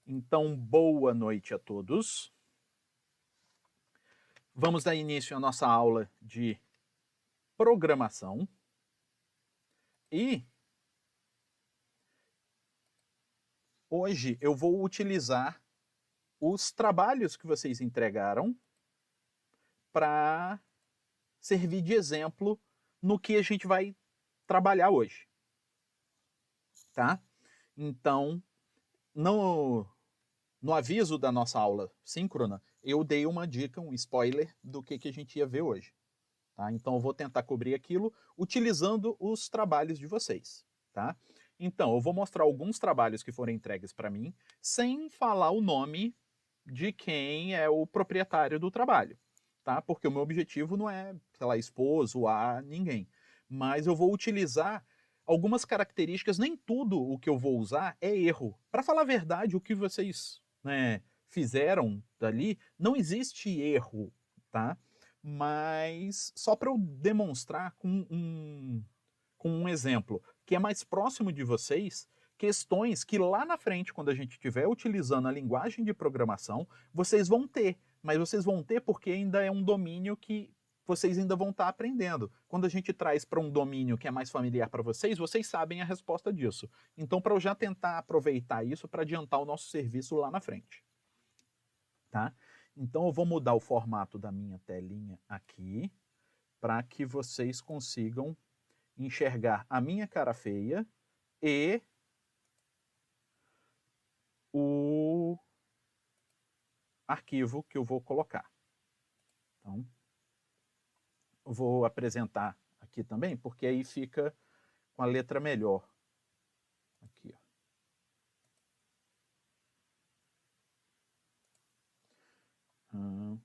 Então, boa noite a todos. Vamos dar início à nossa aula de programação. E hoje eu vou utilizar os trabalhos que vocês entregaram para servir de exemplo no que a gente vai trabalhar hoje. Tá? Então, no aviso da nossa aula síncrona, eu dei uma dica, um spoiler do que a gente ia ver hoje. Tá? Então eu vou tentar cobrir aquilo utilizando os trabalhos de vocês. Tá? Então eu vou mostrar alguns trabalhos que foram entregues para mim, sem falar o nome de quem é o proprietário do trabalho. Tá? Porque o meu objetivo não é, sei lá, expor, zoar ninguém. Mas eu vou utilizar algumas características, nem tudo o que eu vou usar é erro. Para falar a verdade, o que vocês, né, fizeram dali, não existe erro, tá? Mas só para eu demonstrar com um exemplo que é mais próximo de vocês, questões que lá na frente, quando a gente estiver utilizando a linguagem de programação, vocês vão ter. Mas vocês vão ter porque ainda é um domínio que vocês ainda vão estar aprendendo. Quando a gente traz para um domínio que é mais familiar para vocês, vocês sabem a resposta disso. Então, para eu já tentar aproveitar isso para adiantar o nosso serviço lá na frente. Tá? Então, eu vou mudar o formato da minha telinha aqui para que vocês consigam enxergar a minha cara feia e o arquivo que eu vou colocar. Então, eu vou apresentar aqui também, porque aí fica com a letra melhor. Aqui, ó.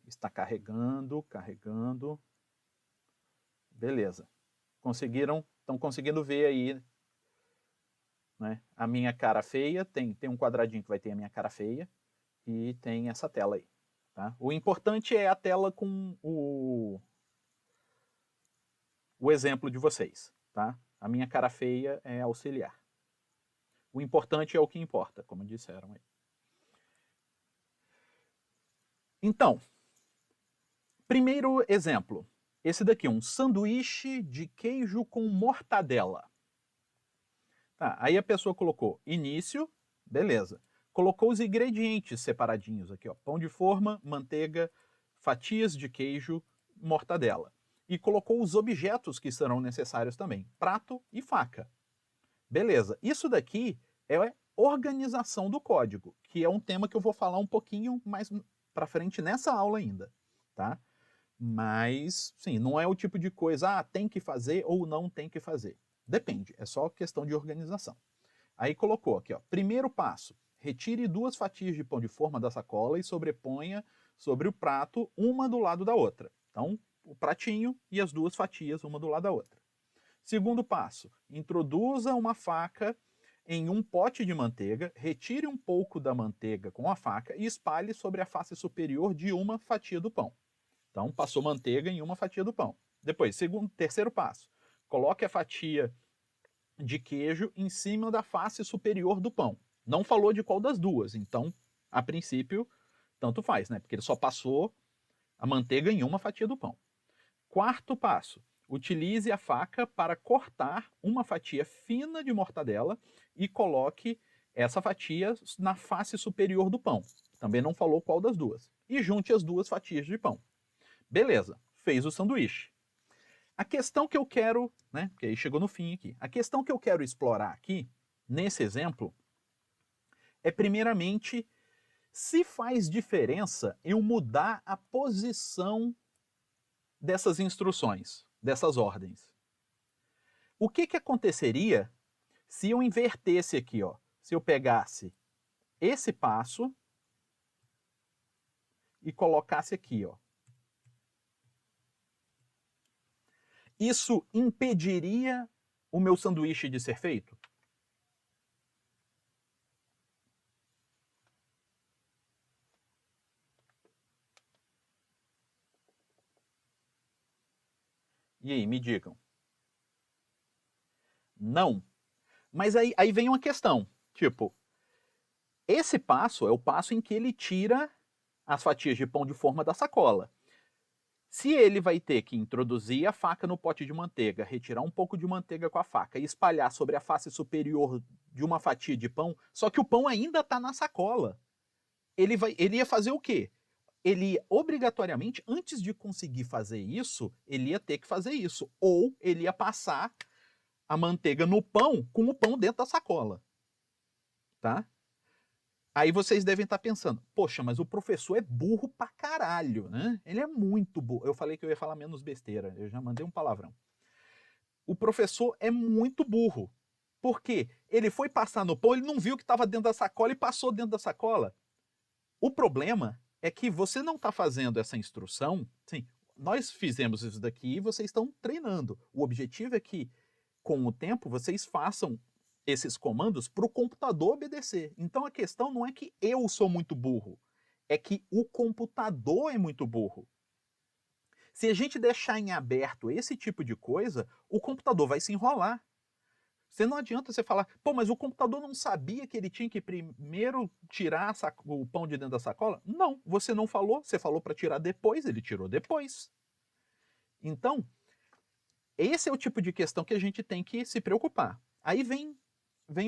Está carregando, carregando. Beleza. Conseguiram? Estão conseguindo ver aí, né? A minha cara feia, tem um quadradinho que vai ter a minha cara feia e tem essa tela aí. Tá? O importante é a tela com o exemplo de vocês. Tá? A minha cara feia é auxiliar. O importante é o que importa, como disseram aí. Então, primeiro exemplo. Esse daqui, um sanduíche de queijo com mortadela. Tá, aí a pessoa colocou início, beleza. Colocou os ingredientes separadinhos aqui, ó. Pão de forma, manteiga, fatias de queijo, mortadela. E colocou os objetos que serão necessários também, prato e faca. Beleza. Isso daqui é organização do código, que é um tema que eu vou falar um pouquinho mais para frente nessa aula ainda, tá? Mas, sim, não é o tipo de coisa, tem que fazer ou não tem que fazer. Depende, é só questão de organização. Aí colocou aqui, ó, primeiro passo, retire 2 fatias de pão de forma da sacola e sobreponha sobre o prato, uma do lado da outra. Então, o pratinho e as 2 fatias, uma do lado da outra. Segundo passo, introduza uma faca em um pote de manteiga, retire um pouco da manteiga com a faca e espalhe sobre a face superior de uma fatia do pão. Então, passou manteiga em uma fatia do pão. Depois, terceiro passo, coloque a fatia de queijo em cima da face superior do pão. Não falou de qual das duas, então, a princípio, tanto faz, né? Porque ele só passou a manteiga em uma fatia do pão. Quarto passo, utilize a faca para cortar uma fatia fina de mortadela e coloque essa fatia na face superior do pão. Também não falou qual das duas. E junte as 2 fatias de pão. Beleza, fez o sanduíche. A questão que eu quero, né, porque aí chegou no fim aqui, a questão que eu quero explorar aqui, nesse exemplo, é primeiramente se faz diferença eu mudar a posição dessas instruções, dessas ordens. O que aconteceria se eu invertesse aqui, ó, se eu pegasse esse passo e colocasse aqui, ó. Isso impediria o meu sanduíche de ser feito? E aí, me digam. Não. Mas aí vem uma questão. Tipo, Esse passo é o passo em que ele tira as fatias de pão de forma da sacola. Se ele vai ter que introduzir a faca no pote de manteiga, retirar um pouco de manteiga com a faca e espalhar sobre a face superior de uma fatia de pão, só que o pão ainda está na sacola, ele ia fazer o quê? Ele ia, obrigatoriamente, antes de conseguir fazer isso, ele ia ter que fazer isso. Ou ele ia passar a manteiga no pão com o pão dentro da sacola. Tá? Aí vocês devem estar pensando, poxa, mas o professor é burro pra caralho, né? Ele é muito burro. Eu falei que eu ia falar menos besteira, eu já mandei um palavrão. O professor é muito burro. Por quê? Ele foi passar no pão, ele não viu que estava dentro da sacola e passou dentro da sacola. O problema é que você não está fazendo essa instrução. Sim, nós fizemos isso daqui e vocês estão treinando. O objetivo é que, com o tempo, vocês façam esses comandos para o computador obedecer. Então a questão não é que eu sou muito burro, é que o computador é muito burro. Se a gente deixar em aberto esse tipo de coisa, o computador vai se enrolar. Você não adianta você falar, pô, mas o computador não sabia que ele tinha que primeiro tirar o pão de dentro da sacola? Não, você não falou, você falou para tirar depois, ele tirou depois. Então, esse é o tipo de questão que a gente tem que se preocupar. Aí vem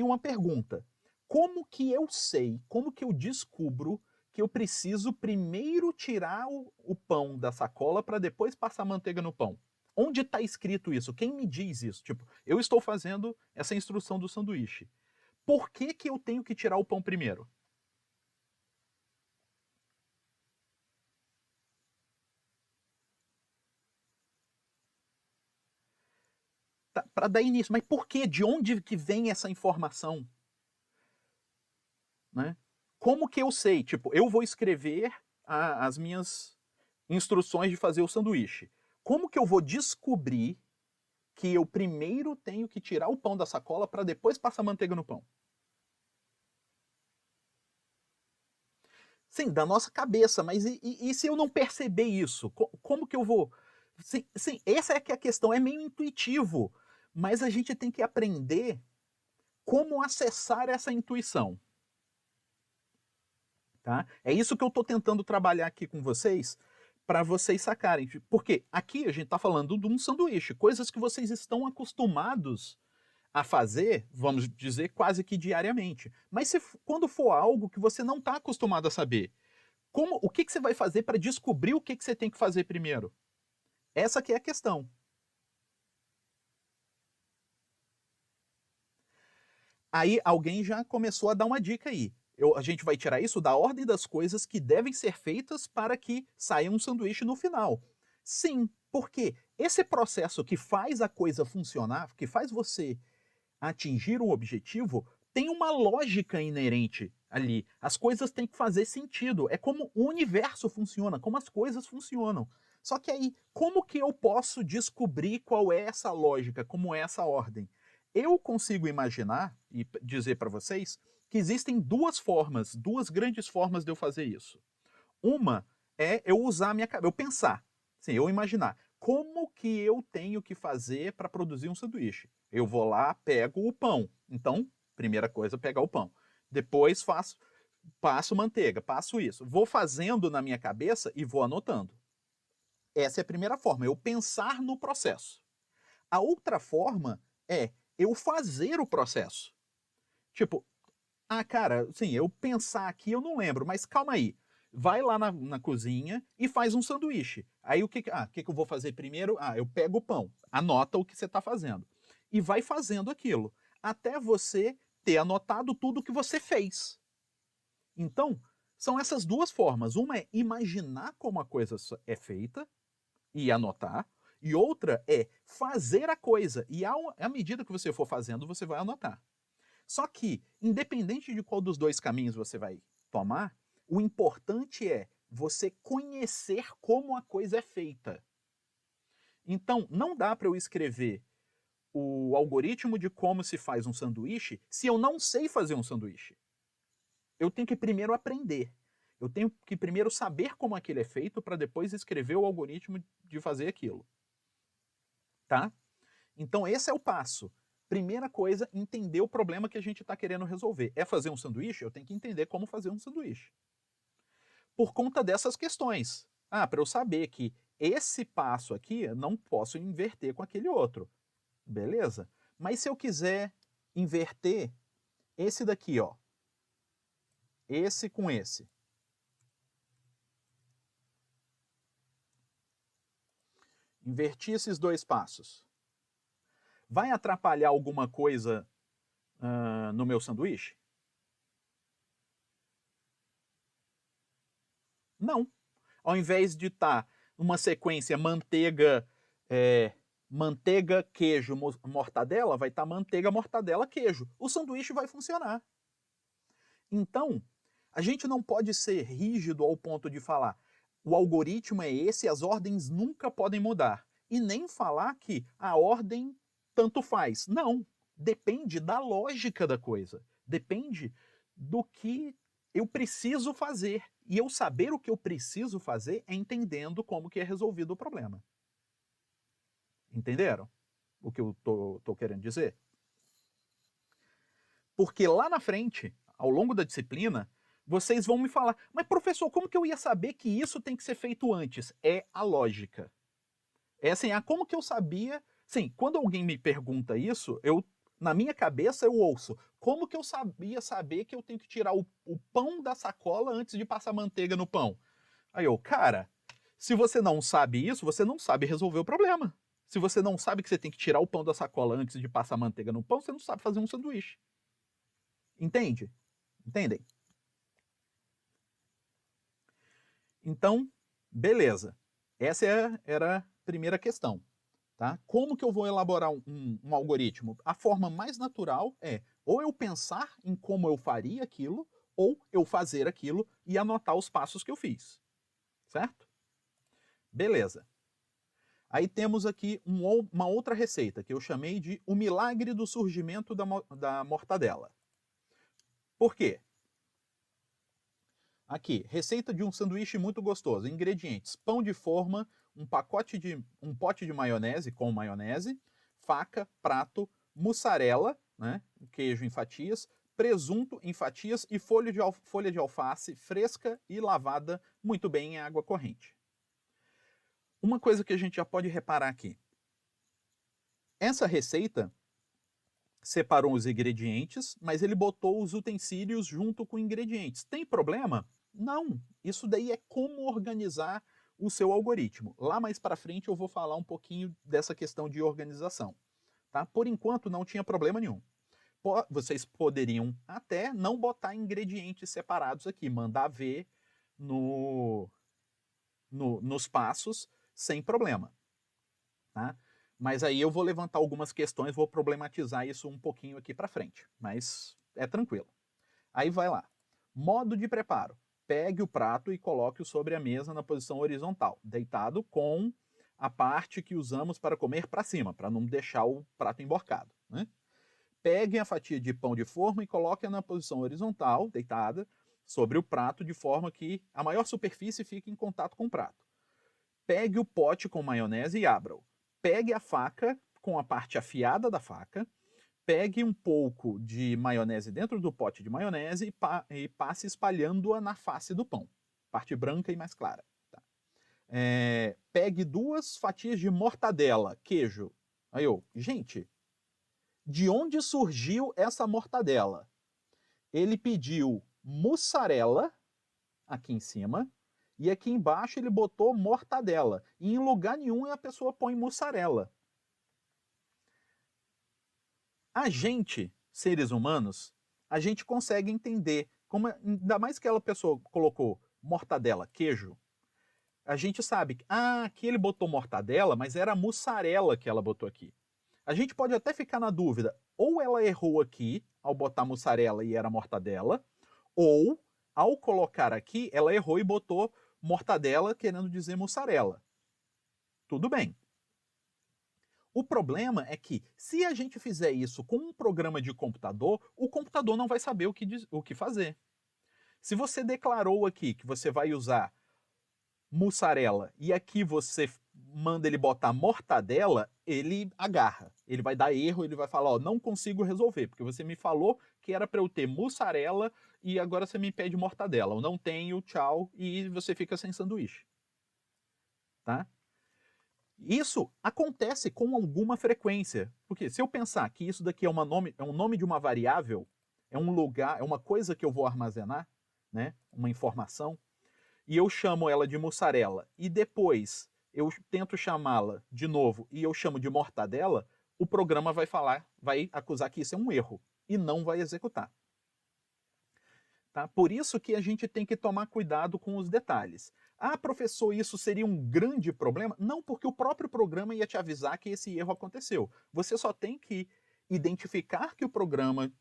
uma pergunta. Como que eu sei, como que eu descubro que eu preciso primeiro tirar o pão da sacola para depois passar manteiga no pão? Onde está escrito isso? Quem me diz isso? Tipo, eu estou fazendo essa instrução do sanduíche. Por que que eu tenho que tirar o pão primeiro? Tá, para dar início. Mas por quê? De onde que vem essa informação? Né? Como que eu sei? Tipo, eu vou escrever as minhas instruções de fazer o sanduíche. Como que eu vou descobrir que eu primeiro tenho que tirar o pão da sacola para depois passar manteiga no pão? Sim, da nossa cabeça, mas e se eu não perceber isso? Como que eu vou? Sim, essa é que é a questão, é meio intuitivo, mas a gente tem que aprender como acessar essa intuição. Tá? É isso que eu estou tentando trabalhar aqui com vocês, para vocês sacarem. Porque aqui a gente está falando de um sanduíche, coisas que vocês estão acostumados a fazer, vamos dizer, quase que diariamente. Mas quando for algo que você não está acostumado a saber, o que você vai fazer para descobrir o que você tem que fazer primeiro? Essa que é a questão. Aí alguém já começou a dar uma dica aí. A gente vai tirar isso da ordem das coisas que devem ser feitas para que saia um sanduíche no final. Sim, porque esse processo que faz a coisa funcionar, que faz você atingir um objetivo, tem uma lógica inerente ali. As coisas têm que fazer sentido. É como o universo funciona, como as coisas funcionam. Só que aí, como que eu posso descobrir qual é essa lógica, como é essa ordem? Eu consigo imaginar e dizer para vocês que existem duas formas, duas grandes formas de eu fazer isso. Uma é eu usar a minha cabeça, eu pensar, sim, eu imaginar como que eu tenho que fazer para produzir um sanduíche. Eu vou lá, pego o pão. Então, primeira coisa, pegar o pão. Depois passo manteiga, passo isso. Vou fazendo na minha cabeça e vou anotando. Essa é a primeira forma, eu pensar no processo. A outra forma é eu fazer o processo. Tipo, cara, sim, eu pensar aqui eu não lembro, mas calma aí. Vai lá na cozinha e faz um sanduíche. Aí o que que eu vou fazer primeiro? Eu pego o pão, anota o que você está fazendo. E vai fazendo aquilo, até você ter anotado tudo que você fez. Então, são essas duas formas. Uma é imaginar como a coisa é feita e anotar. E outra é fazer a coisa. E à medida que você for fazendo, você vai anotar. Só que, independente de qual dos dois caminhos você vai tomar, o importante é você conhecer como a coisa é feita. Então, não dá para eu escrever o algoritmo de como se faz um sanduíche se eu não sei fazer um sanduíche. Eu tenho que primeiro aprender. Eu tenho que primeiro saber como aquele é feito para depois escrever o algoritmo de fazer aquilo. Tá? Então, esse é o passo. Primeira coisa, entender o problema que a gente está querendo resolver. É fazer um sanduíche? Eu tenho que entender como fazer um sanduíche. Por conta dessas questões. Para eu saber que esse passo aqui eu não posso inverter com aquele outro. Beleza? Mas se eu quiser inverter esse daqui, ó, esse com esse, invertir esses dois passos, vai atrapalhar alguma coisa no meu sanduíche? Não. Ao invés de estar numa sequência manteiga, manteiga, queijo, mortadela, vai estar manteiga, mortadela, queijo. O sanduíche vai funcionar. Então, a gente não pode ser rígido ao ponto de falar o algoritmo é esse, as ordens nunca podem mudar. E nem falar que a ordem tanto faz. Não. Depende da lógica da coisa. Depende do que eu preciso fazer. E eu saber o que eu preciso fazer é entendendo como que é resolvido o problema. Entenderam o que eu tô querendo dizer? Porque lá na frente, ao longo da disciplina, vocês vão me falar, mas professor, como que eu ia saber que isso tem que ser feito antes? É a lógica. É assim, como que eu sabia... Sim, quando alguém me pergunta isso, na minha cabeça eu ouço, como que eu sabia saber que eu tenho que tirar o pão da sacola antes de passar manteiga no pão? Aí eu, cara, se você não sabe isso, você não sabe resolver o problema. Se você não sabe que você tem que tirar o pão da sacola antes de passar manteiga no pão, você não sabe fazer um sanduíche. Entende? Entendem? Então, beleza. Essa era a primeira questão. Tá? Como que eu vou elaborar um algoritmo? A forma mais natural é ou eu pensar em como eu faria aquilo, ou eu fazer aquilo e anotar os passos que eu fiz. Certo? Beleza. Aí temos aqui uma outra receita que eu chamei de o milagre do surgimento da mortadela. Por quê? Aqui, receita de um sanduíche muito gostoso. Ingredientes: pão de forma, um pote de maionese com maionese, faca, prato, mussarela, né, queijo em fatias, presunto em fatias e folha de alface fresca e lavada muito bem em água corrente. Uma coisa que a gente já pode reparar aqui. Essa receita separou os ingredientes, mas ele botou os utensílios junto com ingredientes. Tem problema? Não. Isso daí é como organizar o seu algoritmo. Lá mais para frente eu vou falar um pouquinho dessa questão de organização. Tá? Por enquanto não tinha problema nenhum. Vocês poderiam até não botar ingredientes separados aqui, mandar ver nos passos sem problema. Tá? Mas aí eu vou levantar algumas questões, vou problematizar isso um pouquinho aqui para frente, mas é tranquilo. Aí vai lá. Modo de preparo. Pegue o prato e coloque-o sobre a mesa na posição horizontal, deitado com a parte que usamos para comer para cima, para não deixar o prato emborcado. Né? Pegue a fatia de pão de forma e coloque-a na posição horizontal, deitada, sobre o prato, de forma que a maior superfície fique em contato com o prato. Pegue o pote com maionese e abra-o. Pegue a faca com a parte afiada da faca, pegue um pouco de maionese dentro do pote de maionese e passe espalhando-a na face do pão, parte branca e mais clara. Tá? Pegue 2 fatias de mortadela, queijo. Aí gente, de onde surgiu essa mortadela? Ele pediu mussarela aqui em cima, e aqui embaixo ele botou mortadela. E em lugar nenhum a pessoa põe mussarela. A gente, seres humanos, a gente consegue entender, ainda mais que aquela pessoa colocou mortadela, queijo, a gente sabe que, aqui ele botou mortadela, mas era mussarela que ela botou aqui. A gente pode até ficar na dúvida, ou ela errou aqui ao botar mussarela e era mortadela, ou ao colocar aqui, ela errou e botou mortadela querendo dizer mussarela. Tudo bem. O problema é que, se a gente fizer isso com um programa de computador, o computador não vai saber o que fazer. Se você declarou aqui que você vai usar mussarela e aqui você manda ele botar mortadela, ele agarra. Ele vai dar erro, ele vai falar, ó, não consigo resolver, porque você me falou que era para eu ter mussarela e agora você me pede mortadela. Eu não tenho, tchau, e você fica sem sanduíche. Tá? Isso acontece com alguma frequência. Porque se eu pensar que isso daqui é um nome de uma variável, é um lugar, é uma coisa que eu vou armazenar, né? Uma informação, e eu chamo ela de mussarela, e depois eu tento chamá-la de novo e eu chamo de mortadela, o programa vai acusar que isso é um erro e não vai executar. Tá? Por isso que a gente tem que tomar cuidado com os detalhes. Ah, professor, isso seria um grande problema? Não, porque o próprio programa ia te avisar que esse erro aconteceu. Você só tem que identificar que o programa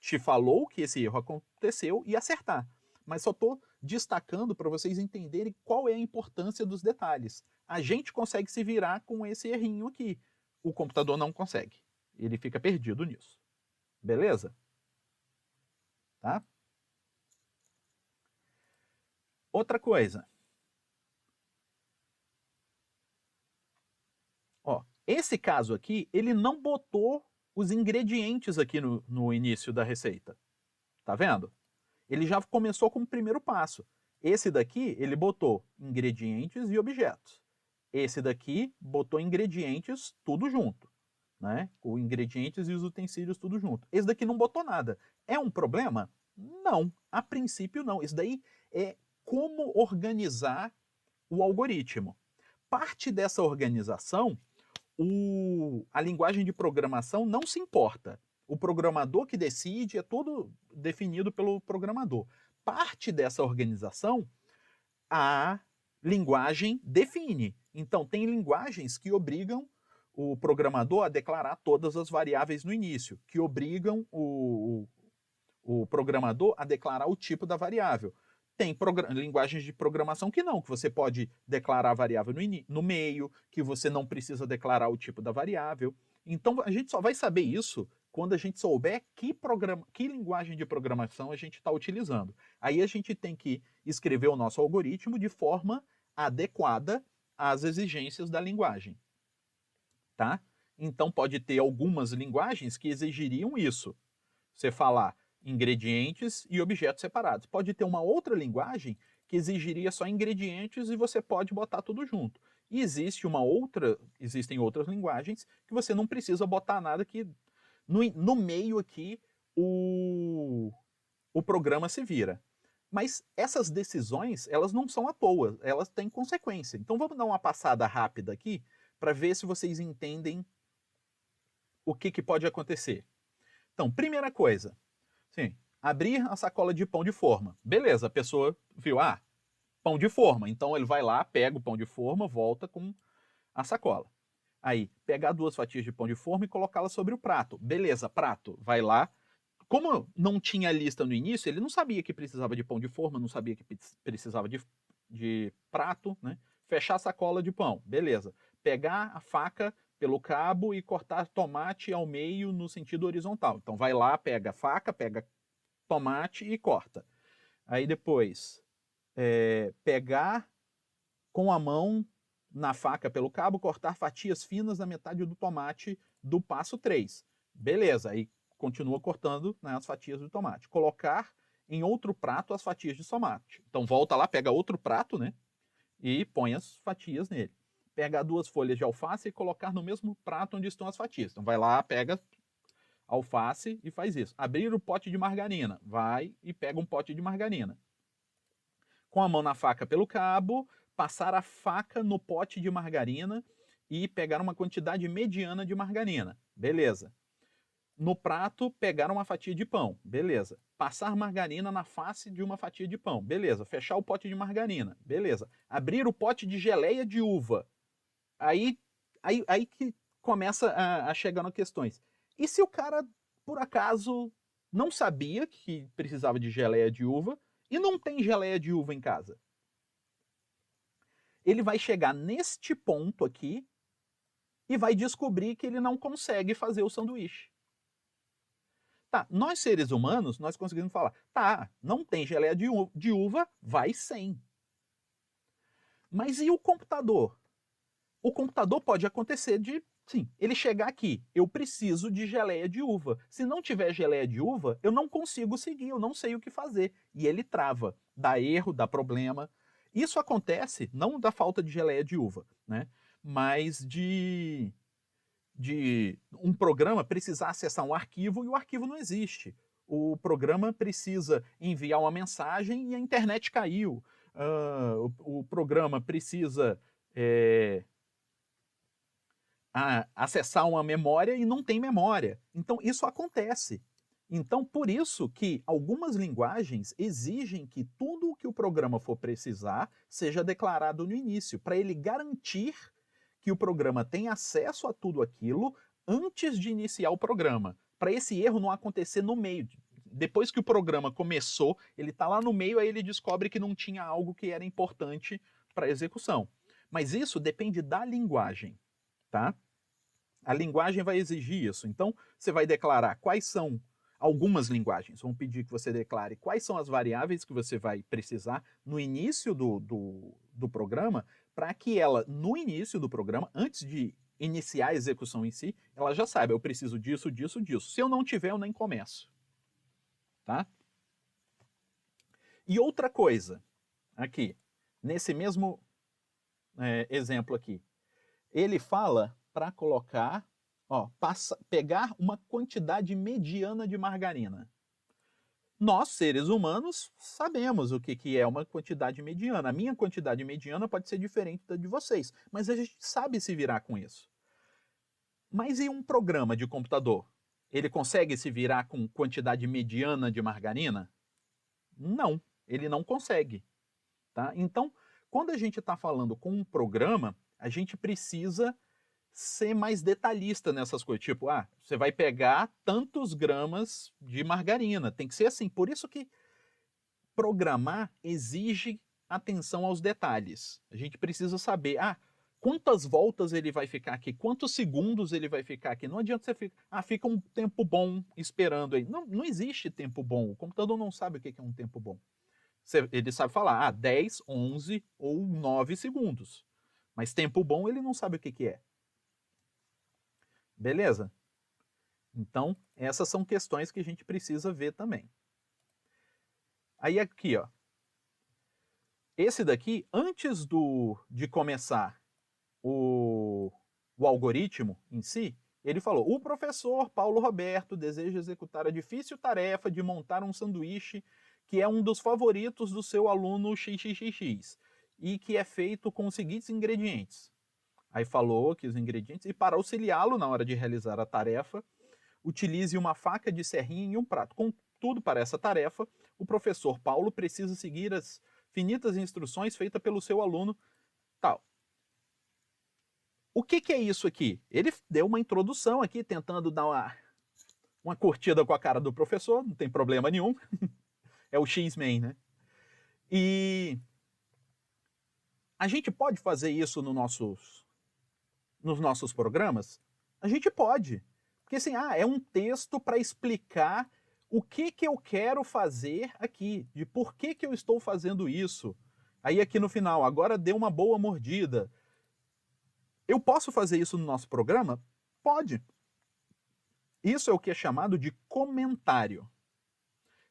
te falou que esse erro aconteceu e acertar. Mas só estou destacando para vocês entenderem qual é a importância dos detalhes. A gente consegue se virar com esse errinho aqui. O computador não consegue. Ele fica perdido nisso. Beleza? Tá? Outra coisa. Ó, esse caso aqui, ele não botou os ingredientes aqui no início da receita. Tá vendo? Ele já começou com o primeiro passo. Esse daqui, ele botou ingredientes e objetos. Esse daqui botou ingredientes tudo junto, né? Os ingredientes e os utensílios tudo junto. Esse daqui não botou nada. É um problema? Não. A princípio, não. Isso daí é como organizar o algoritmo. Parte dessa organização, a linguagem de programação não se importa. O programador que decide, é tudo definido pelo programador. Parte dessa organização, a linguagem define. Então, tem linguagens que obrigam o programador a declarar todas as variáveis no início, que obrigam o programador a declarar o tipo da variável. Tem linguagens de programação que não, que você pode declarar a variável no meio, que você não precisa declarar o tipo da variável. Então a gente só vai saber isso quando a gente souber que linguagem de programação a gente está utilizando. Aí a gente tem que escrever o nosso algoritmo de forma adequada às exigências da linguagem. Tá? Então pode ter algumas linguagens que exigiriam isso. Você falar ingredientes e objetos separados. Pode ter uma outra linguagem que exigiria só ingredientes e você pode botar tudo junto. E existem outras linguagens que você não precisa botar nada, que no meio aqui o programa se vira. Mas essas decisões, elas não são à toa, elas têm consequência. Então vamos dar uma passada rápida aqui para ver se vocês entendem o que pode acontecer. Então, primeira coisa, sim, abrir a sacola de pão de forma. Beleza, a pessoa viu, pão de forma. Então ele vai lá, pega o pão de forma, volta com a sacola. Aí, pegar 2 fatias de pão de forma e colocá-las sobre o prato. Beleza, prato, vai lá. Como não tinha lista no início, ele não sabia que precisava de pão de forma, não sabia que precisava de prato, né? Fechar a sacola de pão, beleza. Pegar a faca pelo cabo e cortar tomate ao meio no sentido horizontal. Então vai lá, pega a faca, pega tomate e corta. Aí depois, pegar com a mão na faca pelo cabo, cortar fatias finas da metade do tomate do passo 3. Beleza, aí continua cortando, né, as fatias do tomate. Colocar em outro prato as fatias de tomate. Então volta lá, pega outro prato, né, e põe as fatias nele. Pegar 2 folhas de alface e colocar no mesmo prato onde estão as fatias. Então vai lá, pega alface e faz isso. Abrir o pote de margarina. Vai e pega um pote de margarina. Com a mão na faca pelo cabo, passar a faca no pote de margarina e pegar uma quantidade mediana de margarina. Beleza. No prato, pegar uma fatia de pão. Beleza. Passar margarina na face de uma fatia de pão. Beleza. Fechar o pote de margarina. Beleza. Abrir o pote de geleia de uva. Aí que começa a chegar nas questões. E se o cara, por acaso, não sabia que precisava de geleia de uva e não tem geleia de uva em casa? Ele vai chegar neste ponto aqui e vai descobrir que ele não consegue fazer o sanduíche. Tá, nós seres humanos, nós conseguimos falar, tá, não tem geleia de uva, vai sem. Mas e o computador? O computador pode acontecer de Sim, ele chegar aqui, eu preciso de geleia de uva. Se não tiver geleia de uva, eu não consigo seguir, eu não sei o que fazer. E ele trava, dá erro, dá problema. Isso acontece não da falta de geleia de uva, né? Mas de um programa precisar acessar um arquivo e o arquivo não existe. O programa precisa enviar uma mensagem e a internet caiu. O programa precisa acessar uma memória e não tem memória. Então, isso acontece. Então, por isso que algumas linguagens exigem que tudo o que o programa for precisar seja declarado no início, para ele garantir que o programa tem acesso a tudo aquilo antes de iniciar o programa, para esse erro não acontecer no meio. Depois que o programa começou, ele está lá no meio, aí ele descobre que não tinha algo que era importante para a execução. Mas isso depende da linguagem, tá? A linguagem vai exigir isso. Então, você vai declarar quais são algumas linguagens. Vão pedir que você declare quais são as variáveis que você vai precisar no início do programa, para que ela, no início do programa, antes de iniciar a execução em si, ela já saiba, eu preciso disso, disso, disso. Se eu não tiver, eu nem começo. Tá? E outra coisa, aqui, nesse mesmo exemplo aqui, ele fala para colocar, pegar uma quantidade mediana de margarina. Nós, seres humanos, sabemos o que é uma quantidade mediana. A minha quantidade mediana pode ser diferente da de vocês, mas a gente sabe se virar com isso. Mas e um programa de computador? Ele consegue se virar com quantidade mediana de margarina? Não, ele não consegue. Tá? Então, quando a gente está falando com um programa, a gente precisa ser mais detalhista nessas coisas. Tipo, você vai pegar tantos gramas de margarina. Tem que ser assim. Por isso que programar exige atenção aos detalhes. A gente precisa saber, quantas voltas ele vai ficar aqui, quantos segundos ele vai ficar aqui. Não adianta você ficar, fica um tempo bom esperando aí. Não, não existe tempo bom. O computador não sabe o que é um tempo bom. Ele sabe falar, 10, 11 ou 9 segundos. Mas tempo bom ele não sabe o que é. Beleza? Então, essas são questões que a gente precisa ver também. Aí aqui, ó. Esse daqui, antes de começar o algoritmo em si, ele falou: o professor Paulo Roberto deseja executar a difícil tarefa de montar um sanduíche que é um dos favoritos do seu aluno XXX e que é feito com os seguintes ingredientes. Aí falou que os ingredientes, e para auxiliá-lo na hora de realizar a tarefa, utilize uma faca de serrinha e um prato. Contudo, para essa tarefa, o professor Paulo precisa seguir as finitas instruções feitas pelo seu aluno tal. O que é isso aqui? Ele deu uma introdução aqui, tentando dar uma curtida com a cara do professor, não tem problema nenhum. É o X-Men, né? E a gente pode fazer isso nos nossos programas? A gente pode. Porque assim, é um texto para explicar o que eu quero fazer aqui, de por que eu estou fazendo isso. Aí aqui no final, agora dê uma boa mordida. Eu posso fazer isso no nosso programa? Pode. Isso é o que é chamado de comentário.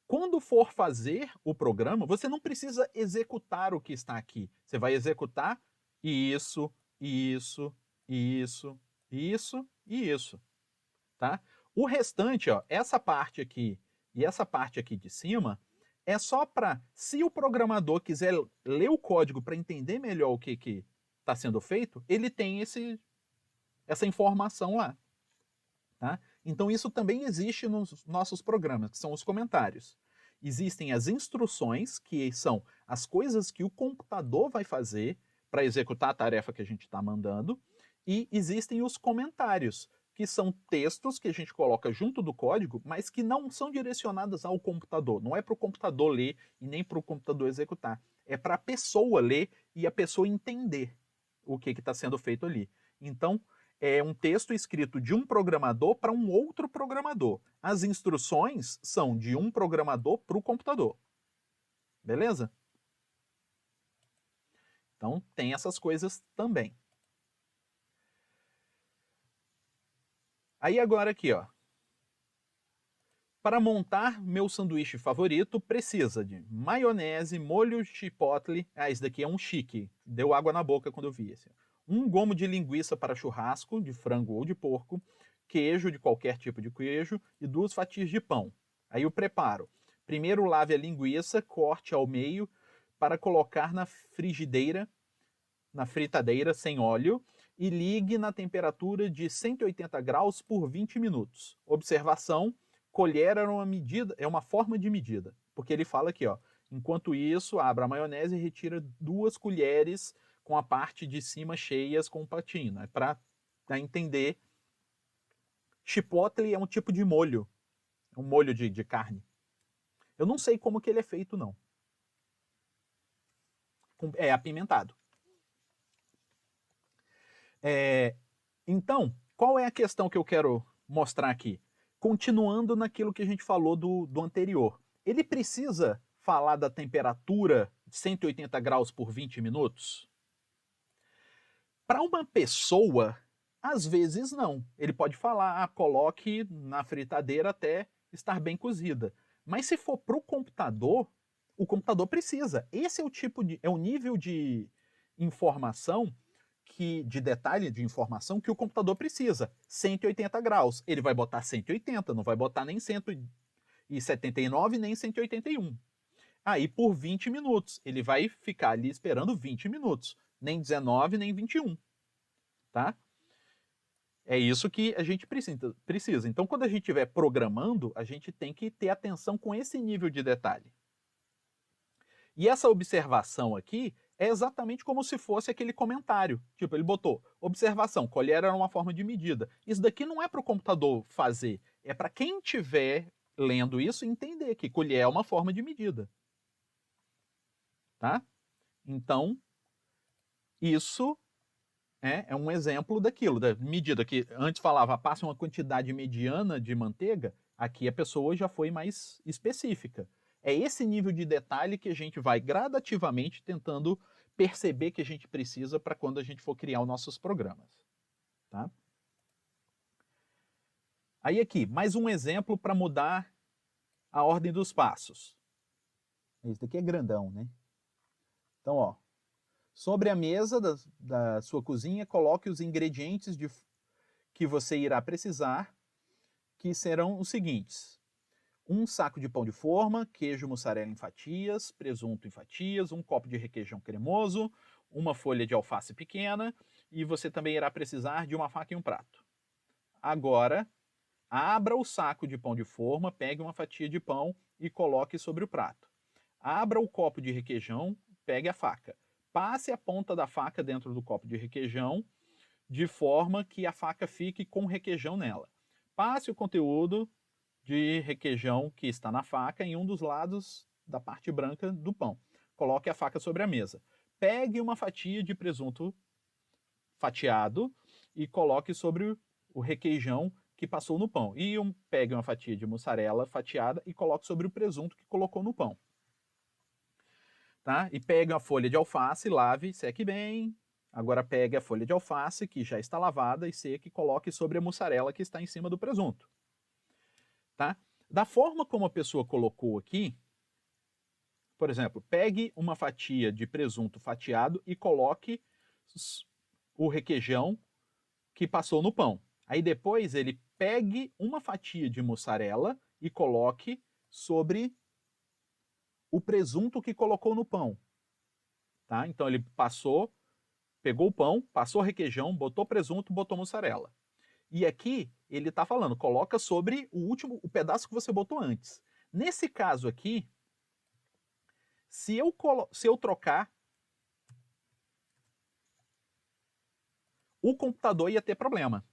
Quando for fazer o programa, você não precisa executar o que está aqui. Você vai executar isso, isso, isso, isso e isso. Tá? O restante, essa parte aqui e essa parte aqui de cima, é só para, se o programador quiser ler o código para entender melhor o que está sendo feito, ele tem essa informação lá. Tá? Então isso também existe nos nossos programas, que são os comentários. Existem as instruções, que são as coisas que o computador vai fazer para executar a tarefa que a gente está mandando, e existem os comentários, que são textos que a gente coloca junto do código, mas que não são direcionados ao computador. Não é para o computador ler e nem para o computador executar. É para a pessoa ler e a pessoa entender o que está sendo feito ali. Então, é um texto escrito de um programador para um outro programador. As instruções são de um programador para o computador. Beleza? Então, tem essas coisas também. Aí agora aqui, ó. Para montar meu sanduíche favorito, precisa de maionese, molho chipotle. Ah, esse daqui é um chique. Deu água na boca quando eu vi esse. Um gomo de linguiça para churrasco, de frango ou de porco, queijo de qualquer tipo de queijo e 2 fatias de pão. Aí o preparo. Primeiro lave a linguiça, corte ao meio para colocar na frigideira, na fritadeira sem óleo e ligue na temperatura de 180 graus por 20 minutos. Observação: colher é uma forma de medida, porque ele fala aqui, ó, enquanto isso, abra a maionese e retira 2 colheres com a parte de cima cheias com o patinho, né, para entender. Chipotle é um tipo de molho, um molho de carne. Eu não sei como que ele é feito, não. É apimentado. Então, qual é a questão que eu quero mostrar aqui? Continuando naquilo que a gente falou do anterior. Ele precisa falar da temperatura de 180 graus por 20 minutos? Para uma pessoa, às vezes não. Ele pode falar, coloque na fritadeira até estar bem cozida. Mas se for para o computador precisa. Esse é o nível de informação de detalhe de informação que o computador precisa. 180 graus. Ele vai botar 180, não vai botar nem 179 nem 181. Aí por 20 minutos. Ele vai ficar ali esperando 20 minutos. Nem 19, nem 21. Tá? É isso que a gente precisa. Então, quando a gente estiver programando, a gente tem que ter atenção com esse nível de detalhe. E essa observação aqui é exatamente como se fosse aquele comentário. Tipo, ele botou, observação, colher era uma forma de medida. Isso daqui não é para o computador fazer, é para quem estiver lendo isso entender que colher é uma forma de medida. Tá? Então, isso é um exemplo daquilo, da medida que antes falava, passe uma quantidade mediana de manteiga, aqui a pessoa já foi mais específica. É esse nível de detalhe que a gente vai gradativamente tentando perceber que a gente precisa para quando a gente for criar os nossos programas. Tá? Aí aqui, mais um exemplo para mudar a ordem dos passos. Esse daqui é grandão, né? Então, ó, sobre a mesa da sua cozinha, coloque os ingredientes que você irá precisar, que serão os seguintes: um saco de pão de forma, queijo mussarela em fatias, presunto em fatias, um copo de requeijão cremoso, uma folha de alface pequena, e você também irá precisar de uma faca e um prato. Agora, abra o saco de pão de forma, pegue uma fatia de pão e coloque sobre o prato. Abra o copo de requeijão, pegue a faca. Passe a ponta da faca dentro do copo de requeijão, de forma que a faca fique com requeijão nela. Passe o conteúdo de requeijão que está na faca em um dos lados da parte branca do pão. Coloque a faca sobre a mesa. Pegue uma fatia de presunto fatiado e coloque sobre o requeijão que passou no pão. E pegue uma fatia de mussarela fatiada e coloque sobre o presunto que colocou no pão. Tá? E pegue a folha de alface, lave, seque bem. Agora pegue a folha de alface que já está lavada e seque e coloque sobre a mussarela que está em cima do presunto. Tá? Da forma como a pessoa colocou aqui, por exemplo, pegue uma fatia de presunto fatiado e coloque o requeijão que passou no pão. Aí depois ele pegue uma fatia de mussarela e coloque sobre o presunto que colocou no pão. Tá? Então ele pegou o pão, passou requeijão, botou presunto, botou mussarela. E aqui ele está falando, coloca sobre o pedaço que você botou antes. Nesse caso aqui, se eu trocar, o computador ia ter problema.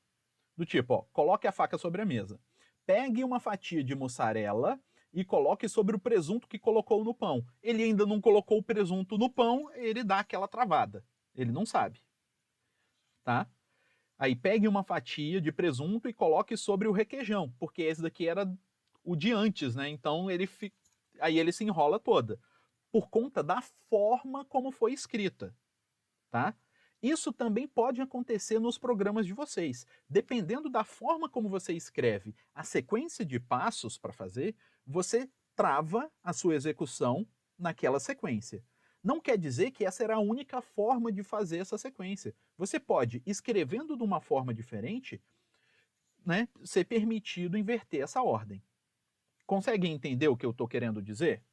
Do tipo, ó, coloque a faca sobre a mesa. Pegue uma fatia de mussarela e coloque sobre o presunto que colocou no pão. Ele ainda não colocou o presunto no pão, ele dá aquela travada. Ele não sabe. Tá? Aí pegue uma fatia de presunto e coloque sobre o requeijão, porque esse daqui era o de antes, né? Então aí ele se enrola toda, por conta da forma como foi escrita, tá? Isso também pode acontecer nos programas de vocês. Dependendo da forma como você escreve a sequência de passos para fazer, você trava a sua execução naquela sequência. Não quer dizer que essa era a única forma de fazer essa sequência. Você pode, escrevendo de uma forma diferente, né, ser permitido inverter essa ordem. Conseguem entender o que eu estou querendo dizer?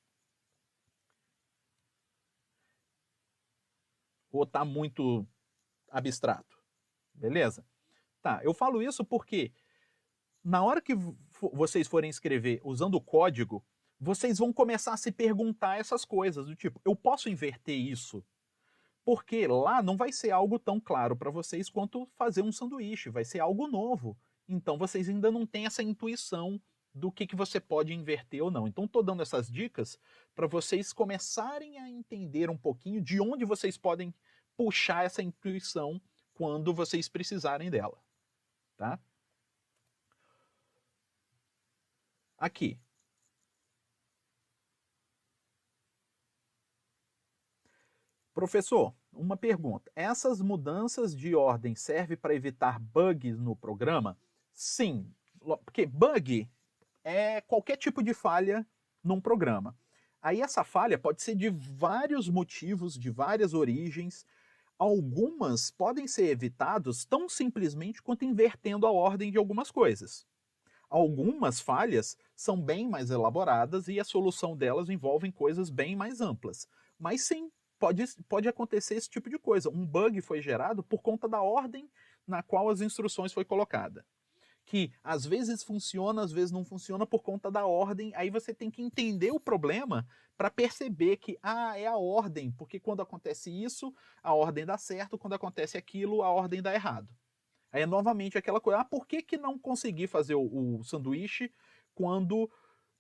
Ou está muito abstrato? Beleza? Tá, eu falo isso porque na hora que vocês forem escrever usando o código, vocês vão começar a se perguntar essas coisas, do tipo, eu posso inverter isso? Porque lá não vai ser algo tão claro para vocês quanto fazer um sanduíche, vai ser algo novo. Então vocês ainda não têm essa intuição do que você pode inverter ou não. Então estou dando essas dicas para vocês começarem a entender um pouquinho de onde vocês podem puxar essa intuição quando vocês precisarem dela, tá? Aqui. Professor, uma pergunta. Essas mudanças de ordem servem para evitar bugs no programa? Sim, porque bug é qualquer tipo de falha num programa. Aí essa falha pode ser de vários motivos, de várias origens. Algumas podem ser evitadas tão simplesmente quanto invertendo a ordem de algumas coisas. Algumas falhas são bem mais elaboradas e a solução delas envolve coisas bem mais amplas. Mas sim, pode acontecer esse tipo de coisa. Um bug foi gerado por conta da ordem na qual as instruções foi colocada. Que às vezes funciona, às vezes não funciona por conta da ordem. Aí você tem que entender o problema para perceber que é a ordem, porque quando acontece isso, a ordem dá certo, quando acontece aquilo, a ordem dá errado. Aí é novamente aquela coisa, por que não consegui fazer o sanduíche quando,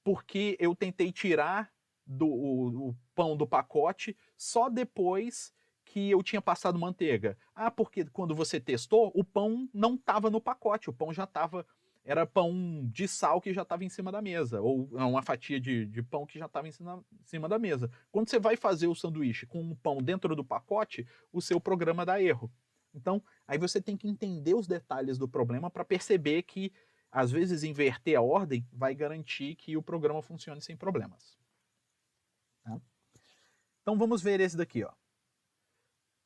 porque eu tentei tirar o pão do pacote só depois que eu tinha passado manteiga? Porque quando você testou, o pão não estava no pacote, o pão já estava, era pão de sal que já estava em cima da mesa, ou uma fatia de pão que já estava em cima da mesa. Quando você vai fazer o sanduíche com um pão dentro do pacote, o seu programa dá erro. Então, aí você tem que entender os detalhes do problema para perceber que, às vezes, inverter a ordem vai garantir que o programa funcione sem problemas. Tá? Então, vamos ver esse daqui. Ó.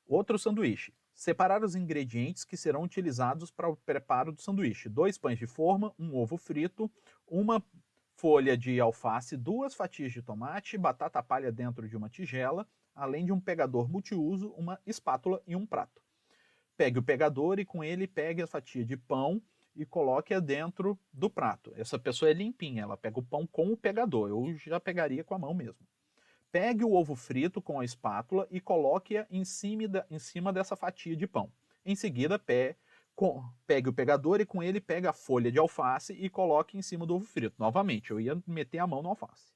Outro sanduíche. Separar os ingredientes que serão utilizados para o preparo do sanduíche. 2 pães de forma, um ovo frito, uma folha de alface, 2 fatias de tomate, batata palha dentro de uma tigela, além de um pegador multiuso, uma espátula e um prato. Pegue o pegador e com ele pegue a fatia de pão e coloque-a dentro do prato. Essa pessoa é limpinha, ela pega o pão com o pegador. Eu já pegaria com a mão mesmo. Pegue o ovo frito com a espátula e coloque-a em cima dessa fatia de pão. Em seguida, pegue o pegador e com ele pegue a folha de alface e coloque em cima do ovo frito. Novamente, eu ia meter a mão no alface.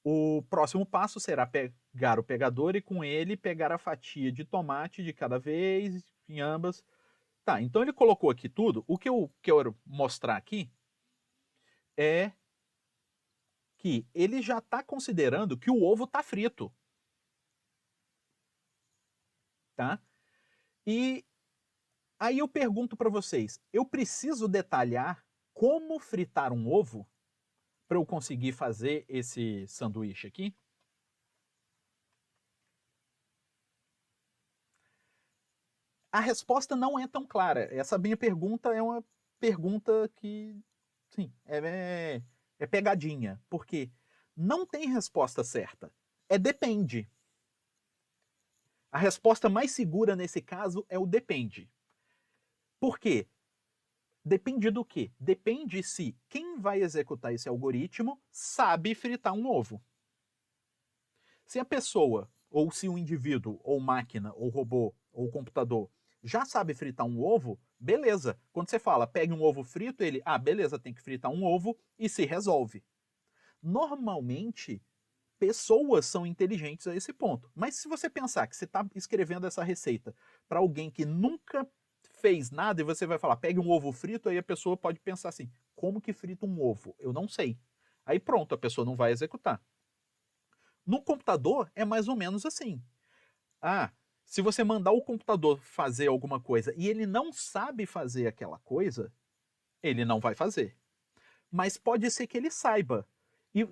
O próximo passo será pegar o pegador e com ele pegar a fatia de tomate de cada vez, em ambas. Tá, então ele colocou aqui tudo. O que eu quero mostrar aqui é que ele já está considerando que o ovo está frito. Tá? E aí eu pergunto para vocês, eu preciso detalhar como fritar um ovo para eu conseguir fazer esse sanduíche aqui? A resposta não é tão clara. Essa minha pergunta é uma pergunta que, sim, é pegadinha. Porque não tem resposta certa. É depende. A resposta mais segura nesse caso é o depende. Por quê? Depende do quê? Depende se quem vai executar esse algoritmo sabe fritar um ovo. Se a pessoa, ou se um indivíduo, ou máquina, ou robô, ou computador já sabe fritar um ovo, beleza. Quando você fala, pegue um ovo frito, ele, beleza, tem que fritar um ovo e se resolve. Normalmente, pessoas são inteligentes a esse ponto. Mas se você pensar que você está escrevendo essa receita para alguém que nunca fez nada e você vai falar, pegue um ovo frito, aí a pessoa pode pensar assim, como que frita um ovo? Eu não sei. Aí pronto, a pessoa não vai executar. No computador é mais ou menos assim. Se você mandar o computador fazer alguma coisa e ele não sabe fazer aquela coisa, ele não vai fazer. Mas pode ser que ele saiba. E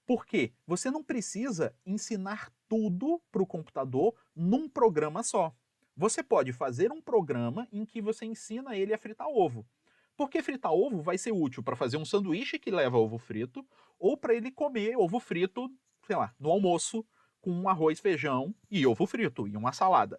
por quê? Você não precisa ensinar tudo para o computador num programa só. Você pode fazer um programa em que você ensina ele a fritar ovo. Porque fritar ovo vai ser útil para fazer um sanduíche que leva ovo frito, ou para ele comer ovo frito, sei lá, no almoço, com um arroz, feijão e ovo frito e uma salada.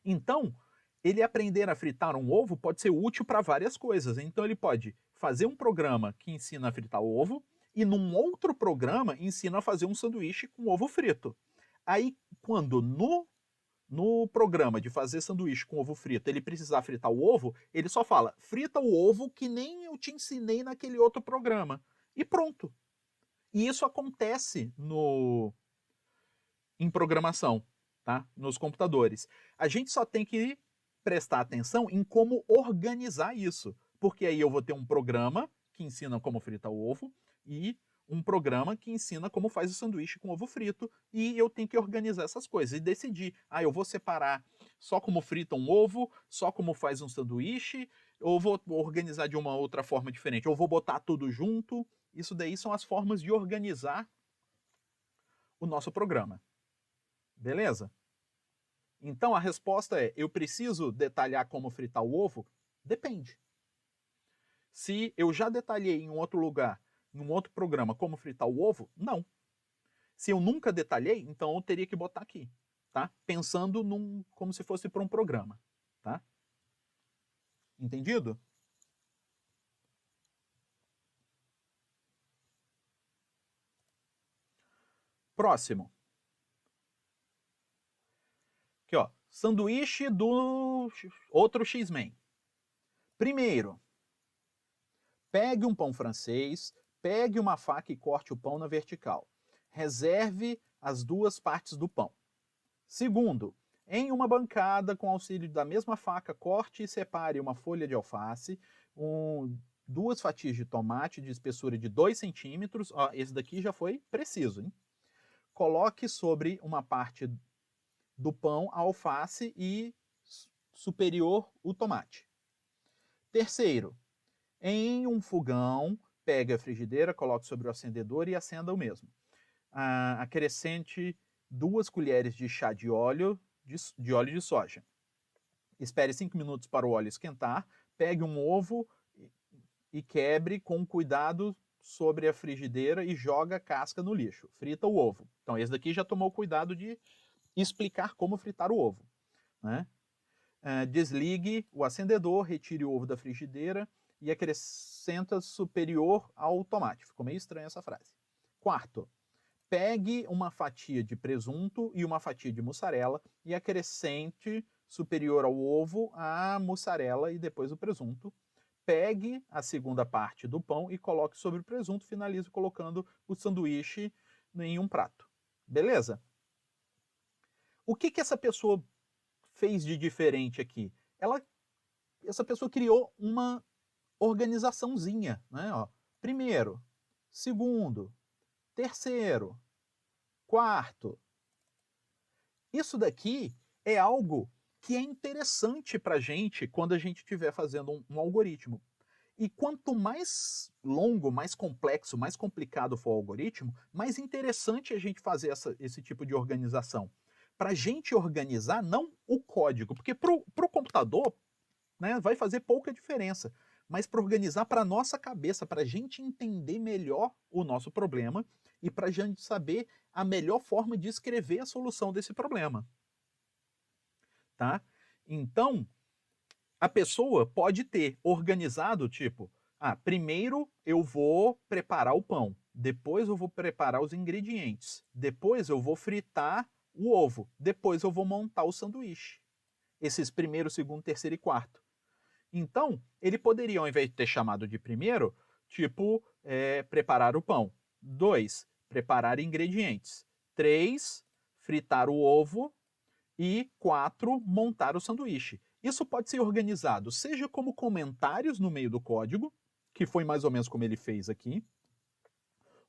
Então, ele aprender a fritar um ovo pode ser útil para várias coisas. Então, ele pode fazer um programa que ensina a fritar ovo e num outro programa ensina a fazer um sanduíche com ovo frito. Aí, quando no programa de fazer sanduíche com ovo frito ele precisar fritar o ovo, ele só fala, frita o ovo que nem eu te ensinei naquele outro programa. E pronto. E isso acontece em programação, tá? Nos computadores. A gente só tem que prestar atenção em como organizar isso. Porque aí eu vou ter um programa que ensina como fritar o ovo e um programa que ensina como faz o sanduíche com ovo frito, e eu tenho que organizar essas coisas e decidir, eu vou separar só como frita um ovo, só como faz um sanduíche, ou vou organizar de uma outra forma diferente, ou vou botar tudo junto. Isso daí são as formas de organizar o nosso programa. Beleza? Então a resposta é, eu preciso detalhar como fritar o ovo? Depende. Se eu já detalhei em um outro lugar, em um outro programa, como fritar o ovo, não. Se eu nunca detalhei, então eu teria que botar aqui, tá? Pensando como se fosse para um programa, tá? Entendido? Próximo. Aqui, ó. Sanduíche do outro X-Men. Primeiro, pegue um pão francês, pegue uma faca e corte o pão na vertical. Reserve as duas partes do pão. Segundo, em uma bancada, com auxílio da mesma faca, corte e separe uma folha de alface, duas fatias de tomate de espessura de 2 centímetros. Ó, esse daqui já foi preciso, hein? Coloque sobre uma parte do pão a alface e superior o tomate. Terceiro, em um fogão, pegue a frigideira, coloque sobre o acendedor e acenda o mesmo. Acrescente 2 colheres de chá de óleo de soja. Espere 5 minutos para o óleo esquentar, pegue um ovo e quebre com cuidado sobre a frigideira e joga a casca no lixo. Frita o ovo. Então esse daqui já tomou cuidado de explicar como fritar o ovo, né? Desligue o acendedor, retire o ovo da frigideira e acrescenta superior ao tomate. Ficou meio estranha essa frase. Quarto, pegue uma fatia de presunto e uma fatia de mussarela e acrescente superior ao ovo a mussarela e depois o presunto. Pegue a segunda parte do pão e coloque sobre o presunto, finalize colocando o sanduíche em um prato. Beleza? O que essa pessoa fez de diferente aqui? Essa pessoa criou uma organizaçãozinha, né? Ó, primeiro, segundo, terceiro, quarto. Isso daqui é algo que é interessante para a gente quando a gente estiver fazendo um algoritmo. E quanto mais longo, mais complexo, mais complicado for o algoritmo, mais interessante a gente fazer esse tipo de organização. Para a gente organizar, não o código, porque para o computador, né, vai fazer pouca diferença, mas para organizar para a nossa cabeça, para a gente entender melhor o nosso problema e para a gente saber a melhor forma de escrever a solução desse problema. Tá? Então, a pessoa pode ter organizado, tipo, primeiro eu vou preparar o pão, depois eu vou preparar os ingredientes, depois eu vou fritar o ovo, depois eu vou montar o sanduíche. Esses primeiro, segundo, terceiro e quarto. Então, ele poderia, ao invés de ter chamado de primeiro, tipo, preparar o pão. 2, preparar ingredientes. 3, fritar o ovo. E 4, montar o sanduíche. Isso pode ser organizado seja como comentários no meio do código, que foi mais ou menos como ele fez aqui,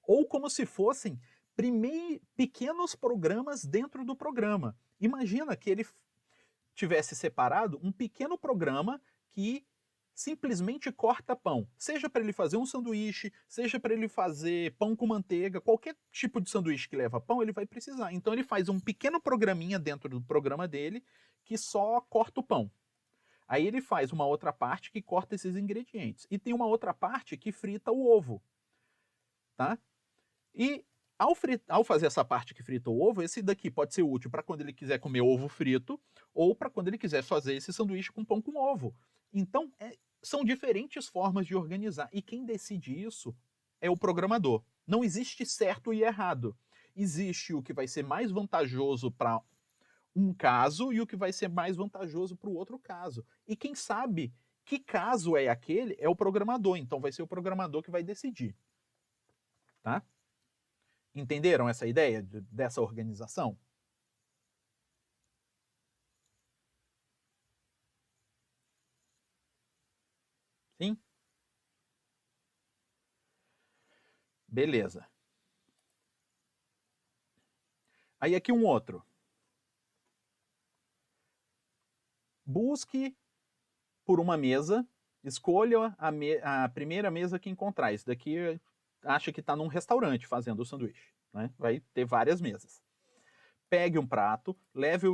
ou como se fossem pequenos programas dentro do programa. Imagina que ele tivesse separado um pequeno programa que simplesmente corta pão. Seja para ele fazer um sanduíche, seja para ele fazer pão com manteiga, qualquer tipo de sanduíche que leva pão, ele vai precisar. Então ele faz um pequeno programinha dentro do programa dele que só corta o pão. Aí ele faz uma outra parte que corta esses ingredientes. E tem uma outra parte que frita o ovo. Tá? E ao fazer essa parte que frita o ovo, esse daqui pode ser útil para quando ele quiser comer ovo frito ou para quando ele quiser fazer esse sanduíche com pão com ovo. Então, são diferentes formas de organizar. E quem decide isso é o programador. Não existe certo e errado. Existe o que vai ser mais vantajoso para um caso e o que vai ser mais vantajoso para o outro caso. E quem sabe que caso é aquele é o programador. Então, vai ser o programador que vai decidir. Tá? Entenderam essa ideia dessa organização? Sim? Beleza. Aí aqui um outro. Busque por uma mesa, escolha a primeira mesa que encontrar. Isso daqui acha que está num restaurante fazendo o sanduíche. Né? Vai ter várias mesas. Pegue um prato, leve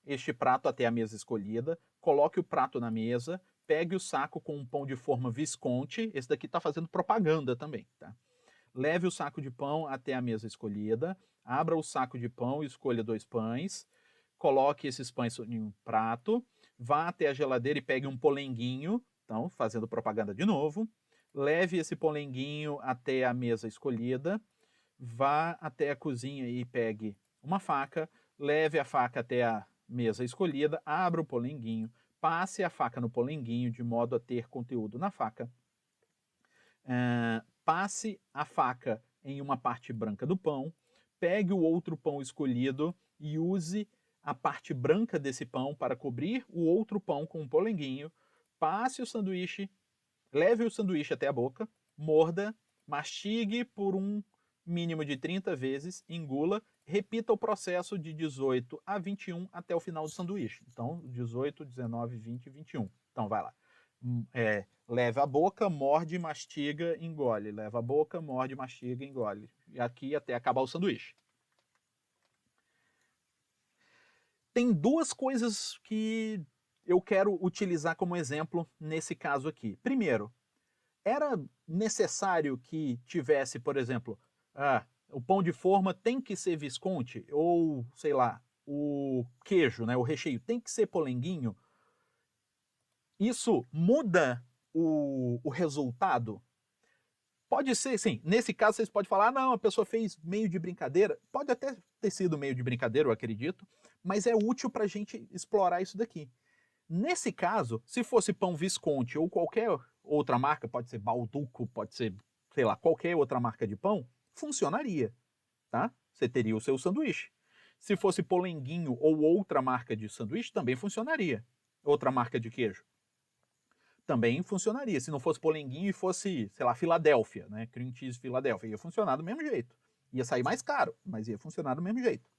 este prato até a mesa escolhida, coloque o prato na mesa, pegue o saco com um pão de forma Visconti. Esse daqui está fazendo propaganda também. Tá? Leve o saco de pão até a mesa escolhida, abra o saco de pão e escolha 2 pães, coloque esses pães em um prato, vá até a geladeira e pegue um polenguinho, então, fazendo propaganda de novo, leve esse polenguinho até a mesa escolhida, vá até a cozinha e pegue uma faca, leve a faca até a mesa escolhida, abra o polenguinho, passe a faca no polenguinho de modo a ter conteúdo na faca, passe a faca em uma parte branca do pão, pegue o outro pão escolhido e use a parte branca desse pão para cobrir o outro pão com um polenguinho, passe o sanduíche, leve o sanduíche até a boca, morda, mastigue por um mínimo de 30 vezes, engula, repita o processo de 18 a 21 até o final do sanduíche. Então, 18, 19, 20 e 21. Então, vai lá. Leva a boca, morde, mastiga, engole. Leva a boca, morde, mastiga, engole. E aqui até acabar o sanduíche. Tem duas coisas que eu quero utilizar como exemplo nesse caso aqui. Primeiro, era necessário que tivesse, por exemplo, o pão de forma tem que ser Visconti, ou, sei lá, o queijo, né, o recheio tem que ser polenguinho. Isso muda o resultado? Pode ser, sim. Nesse caso, vocês podem falar, não, a pessoa fez meio de brincadeira. Pode até ter sido meio de brincadeira, eu acredito, mas é útil para a gente explorar isso daqui. Nesse caso, se fosse pão Visconti ou qualquer outra marca, pode ser Balduco, pode ser, sei lá, qualquer outra marca de pão, funcionaria, tá? Você teria o seu sanduíche. Se fosse Polenguinho ou outra marca de sanduíche, também funcionaria. Outra marca de queijo. Também funcionaria. Se não fosse Polenguinho e fosse, sei lá, Filadélfia, né? Cream Cheese Filadélfia, ia funcionar do mesmo jeito. Ia sair mais caro, mas ia funcionar do mesmo jeito,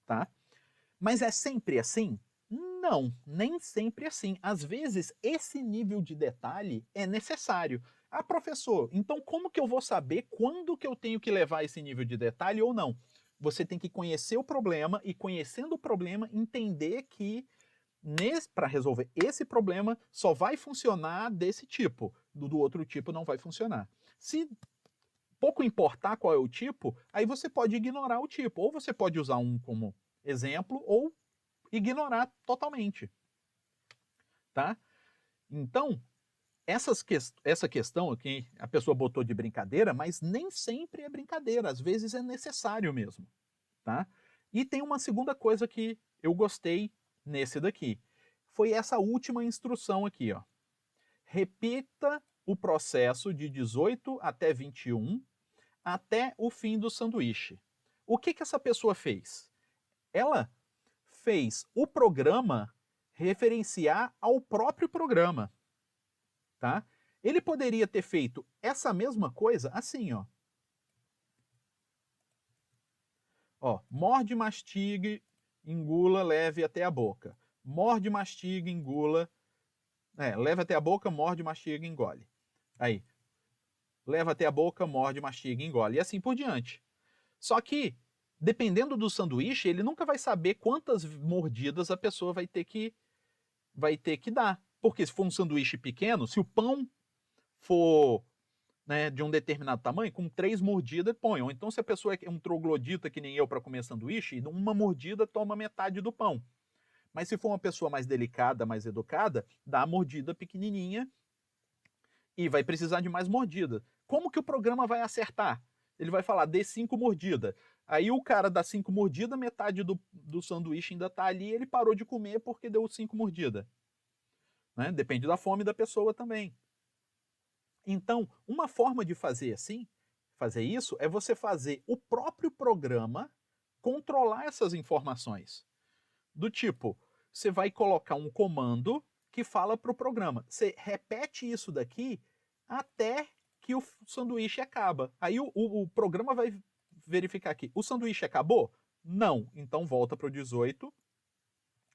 tá? Mas é sempre assim? Não, nem sempre assim. Às vezes, esse nível de detalhe é necessário. Ah, professor, então como que eu vou saber quando que eu tenho que levar esse nível de detalhe ou não? Você tem que conhecer o problema e, conhecendo o problema, entender que para resolver esse problema só vai funcionar desse tipo, do outro tipo não vai funcionar. Se pouco importar qual é o tipo, aí você pode ignorar o tipo, ou você pode usar um como exemplo, ou ignorar totalmente. Tá? Então, essa questão aqui, a pessoa botou de brincadeira, mas nem sempre é brincadeira, às vezes é necessário mesmo. Tá? E tem uma segunda coisa que eu gostei nesse daqui. Foi essa última instrução aqui. Ó. Repita o processo de 18 até 21 até o fim do sanduíche. O que essa pessoa fez? Ela fez o programa referenciar ao próprio programa. Tá? Ele poderia ter feito essa mesma coisa assim, ó. Ó, morde, mastigue, engula, leve até a boca. Morde, mastiga, engula. Leva até a boca, morde, mastiga, engole. Aí. Leva até a boca, morde, mastiga, engole. E assim por diante. Só que, dependendo do sanduíche, ele nunca vai saber quantas mordidas a pessoa vai ter que dar. Porque se for um sanduíche pequeno, se o pão for, né, de um determinado tamanho, com 3 mordidas põe. Ou então se a pessoa é um troglodita que nem eu para comer sanduíche, uma mordida toma metade do pão. Mas se for uma pessoa mais delicada, mais educada, dá a mordida pequenininha e vai precisar de mais mordida. Como que o programa vai acertar? Ele vai falar, dê 5 mordidas. Aí o cara dá 5 mordidas, metade do sanduíche ainda tá ali, ele parou de comer porque deu 5 mordidas. Né? Depende da fome da pessoa também. Então, uma forma de fazer isso, é você fazer o próprio programa controlar essas informações. Do tipo, você vai colocar um comando que fala para o programa. Você repete isso daqui até que o sanduíche acaba. Aí o programa vai verificar aqui. O sanduíche acabou? Não. Então volta para o 18.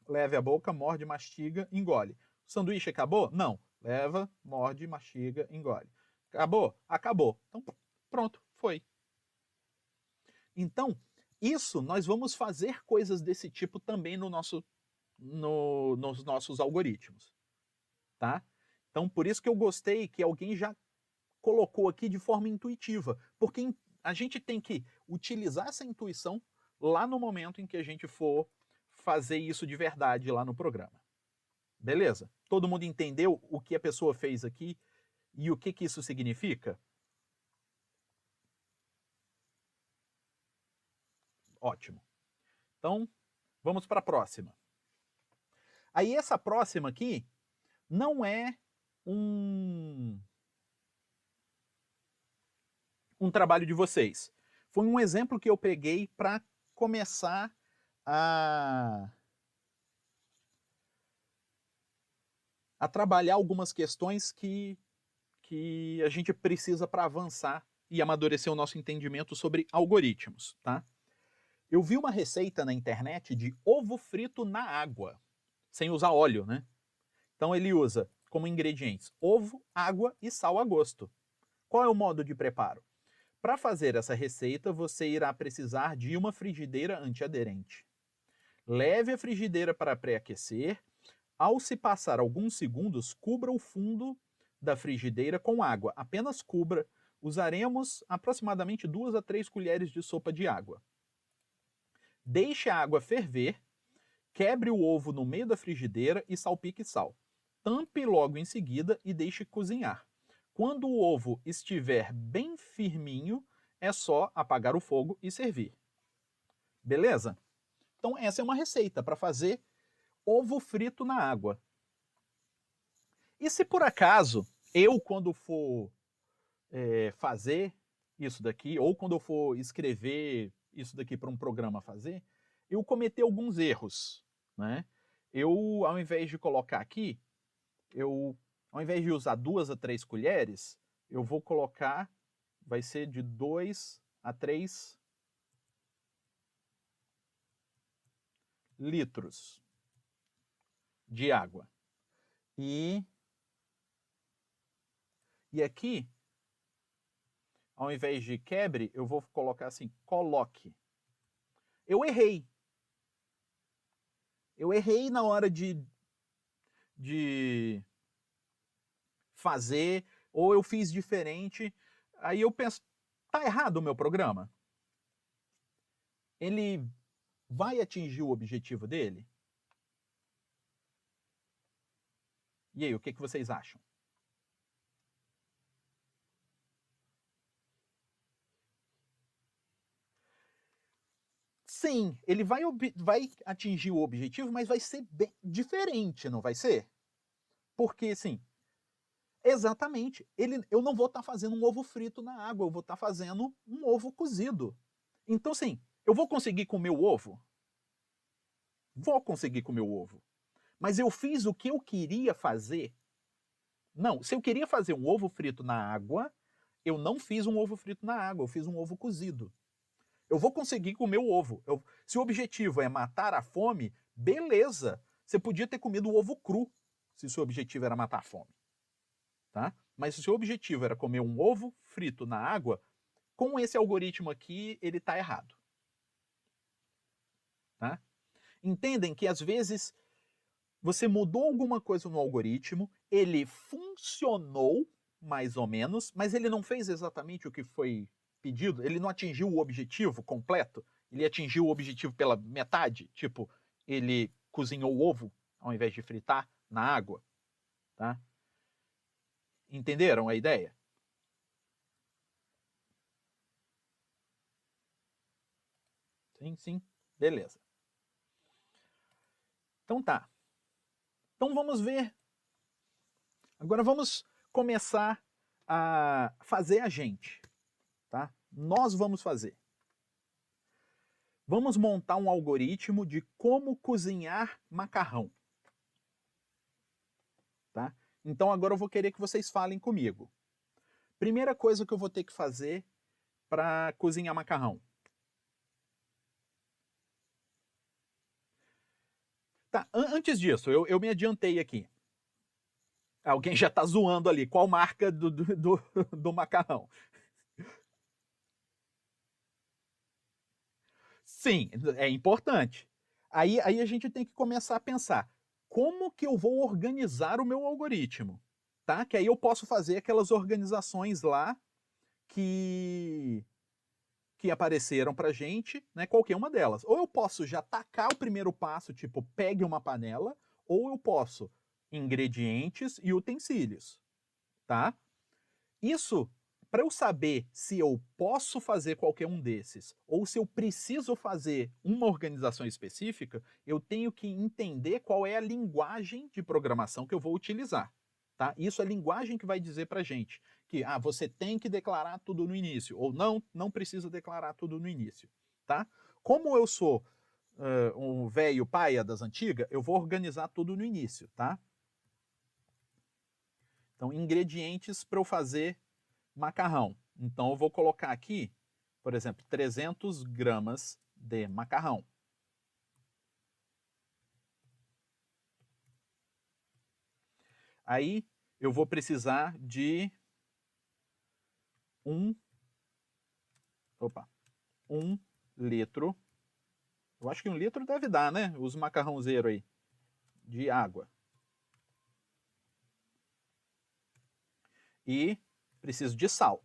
Leve a boca, morde, mastiga, engole. O sanduíche acabou? Não. Leva, morde, mastiga, engole. Acabou? Acabou. Então pronto, foi. Então, isso nós vamos fazer coisas desse tipo também nos nossos algoritmos. Tá? Então, por isso que eu gostei que alguém já colocou aqui de forma intuitiva, porque a gente tem que utilizar essa intuição lá no momento em que a gente for fazer isso de verdade lá no programa. Beleza? Todo mundo entendeu o que a pessoa fez aqui e o que isso significa? Ótimo. Então, vamos para a próxima. Aí essa próxima aqui não é um trabalho de vocês. Foi um exemplo que eu peguei para começar a trabalhar algumas questões que a gente precisa para avançar e amadurecer o nosso entendimento sobre algoritmos, tá? Eu vi uma receita na internet de ovo frito na água, sem usar óleo, né? Então ele usa como ingredientes ovo, água e sal a gosto. Qual é o modo de preparo? Para fazer essa receita, você irá precisar de uma frigideira antiaderente. Leve a frigideira para pré-aquecer. Ao se passar alguns segundos, cubra o fundo da frigideira com água. Apenas cubra. Usaremos aproximadamente 2 a 3 colheres de sopa de água. Deixe a água ferver. Quebre o ovo no meio da frigideira e salpique sal. Tampe logo em seguida e deixe cozinhar. Quando o ovo estiver bem firminho, é só apagar o fogo e servir. Beleza? Então essa é uma receita para fazer ovo frito na água. E se por acaso eu, quando for fazer isso daqui, ou quando eu for escrever isso daqui para um programa fazer, eu cometer alguns erros, né? Eu, ao invés de colocar aqui, ao invés de usar 2 a 3 colheres, eu vou colocar, vai ser de 2 a 3 litros de água. E aqui, ao invés de quebre, eu vou colocar assim, coloque. Eu errei. Eu errei na hora de fazer, ou eu fiz diferente. Aí eu penso, tá errado o meu programa? Ele vai atingir o objetivo dele? E aí, o que vocês acham? Sim, ele vai atingir o objetivo, mas vai ser bem diferente, não vai ser? Porque, assim, exatamente, eu não vou estar fazendo um ovo frito na água, eu vou estar fazendo um ovo cozido. Então, assim, eu vou conseguir comer o ovo? Vou conseguir comer o ovo. Mas eu fiz o que eu queria fazer? Não, se eu queria fazer um ovo frito na água, eu não fiz um ovo frito na água, eu fiz um ovo cozido. Eu vou conseguir comer o ovo. Se o objetivo é matar a fome, beleza. Você podia ter comido o ovo cru, se o seu objetivo era matar a fome. Tá? Mas se o seu objetivo era comer um ovo frito na água, com esse algoritmo aqui, ele está errado. Tá? Entendem que às vezes você mudou alguma coisa no algoritmo, ele funcionou mais ou menos, mas ele não fez exatamente o que foi pedido, ele não atingiu o objetivo completo, ele atingiu o objetivo pela metade, tipo, ele cozinhou o ovo ao invés de fritar na água, tá? Entenderam a ideia? Sim, sim, beleza. Então tá. Então vamos ver. Agora vamos começar a fazer a gente, tá? Nós vamos fazer. Vamos montar um algoritmo de como cozinhar macarrão. Tá? Então agora eu vou querer que vocês falem comigo. Primeira coisa que eu vou ter que fazer para cozinhar macarrão. Tá, antes disso, eu me adiantei aqui. Alguém já está zoando ali. Qual marca do macarrão? Sim, é importante. Aí a gente tem que começar a pensar, como que eu vou organizar o meu algoritmo? Tá? Que aí eu posso fazer aquelas organizações lá que apareceram pra gente, né, qualquer uma delas. Ou eu posso já tacar o primeiro passo, tipo, pegue uma panela, ou eu posso ingredientes e utensílios, tá? Isso, para eu saber se eu posso fazer qualquer um desses, ou se eu preciso fazer uma organização específica, eu tenho que entender qual é a linguagem de programação que eu vou utilizar. Tá? Isso é a linguagem que vai dizer para gente que você tem que declarar tudo no início, ou não precisa declarar tudo no início. Tá? Como eu sou um velho paia das antigas, eu vou organizar tudo no início. Tá? Então, ingredientes para eu fazer macarrão. Então, eu vou colocar aqui, por exemplo, 300 gramas de macarrão. Aí, eu vou precisar de um litro. Eu acho que 1 litro deve dar, né? Os macarrãozeiros aí. De água. E preciso de sal.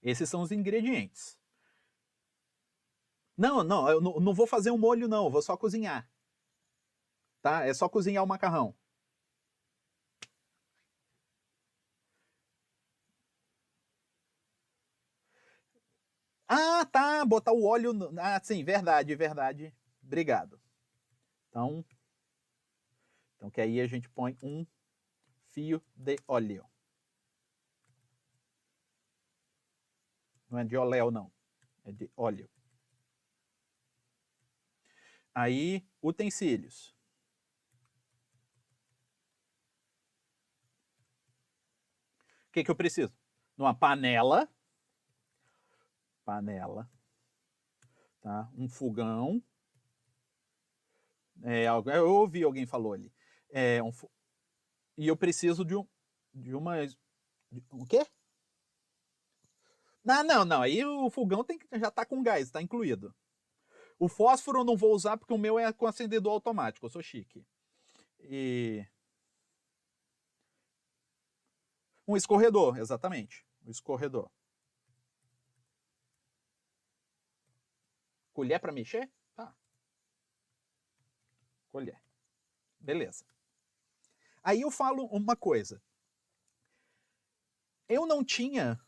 Esses são os ingredientes. Não, eu não vou fazer um molho, não. Eu vou só cozinhar. Tá? É só cozinhar o macarrão. Ah, tá. Botar o óleo. Ah, sim, verdade, verdade. Obrigado. Então que aí a gente põe um fio de óleo. Não é de oléu, não. É de óleo. Aí, utensílios. O que eu preciso? Numa panela. Panela. Tá? Um fogão. Eu ouvi alguém falou ali. E eu preciso de uma. O quê? Não. Aí o fogão já tá com gás, tá incluído. O fósforo eu não vou usar porque o meu é com acendedor automático, eu sou chique. E. Um escorredor, exatamente. Um escorredor. Colher para mexer? Tá. Colher. Beleza. Aí eu falo uma coisa. Eu não tinha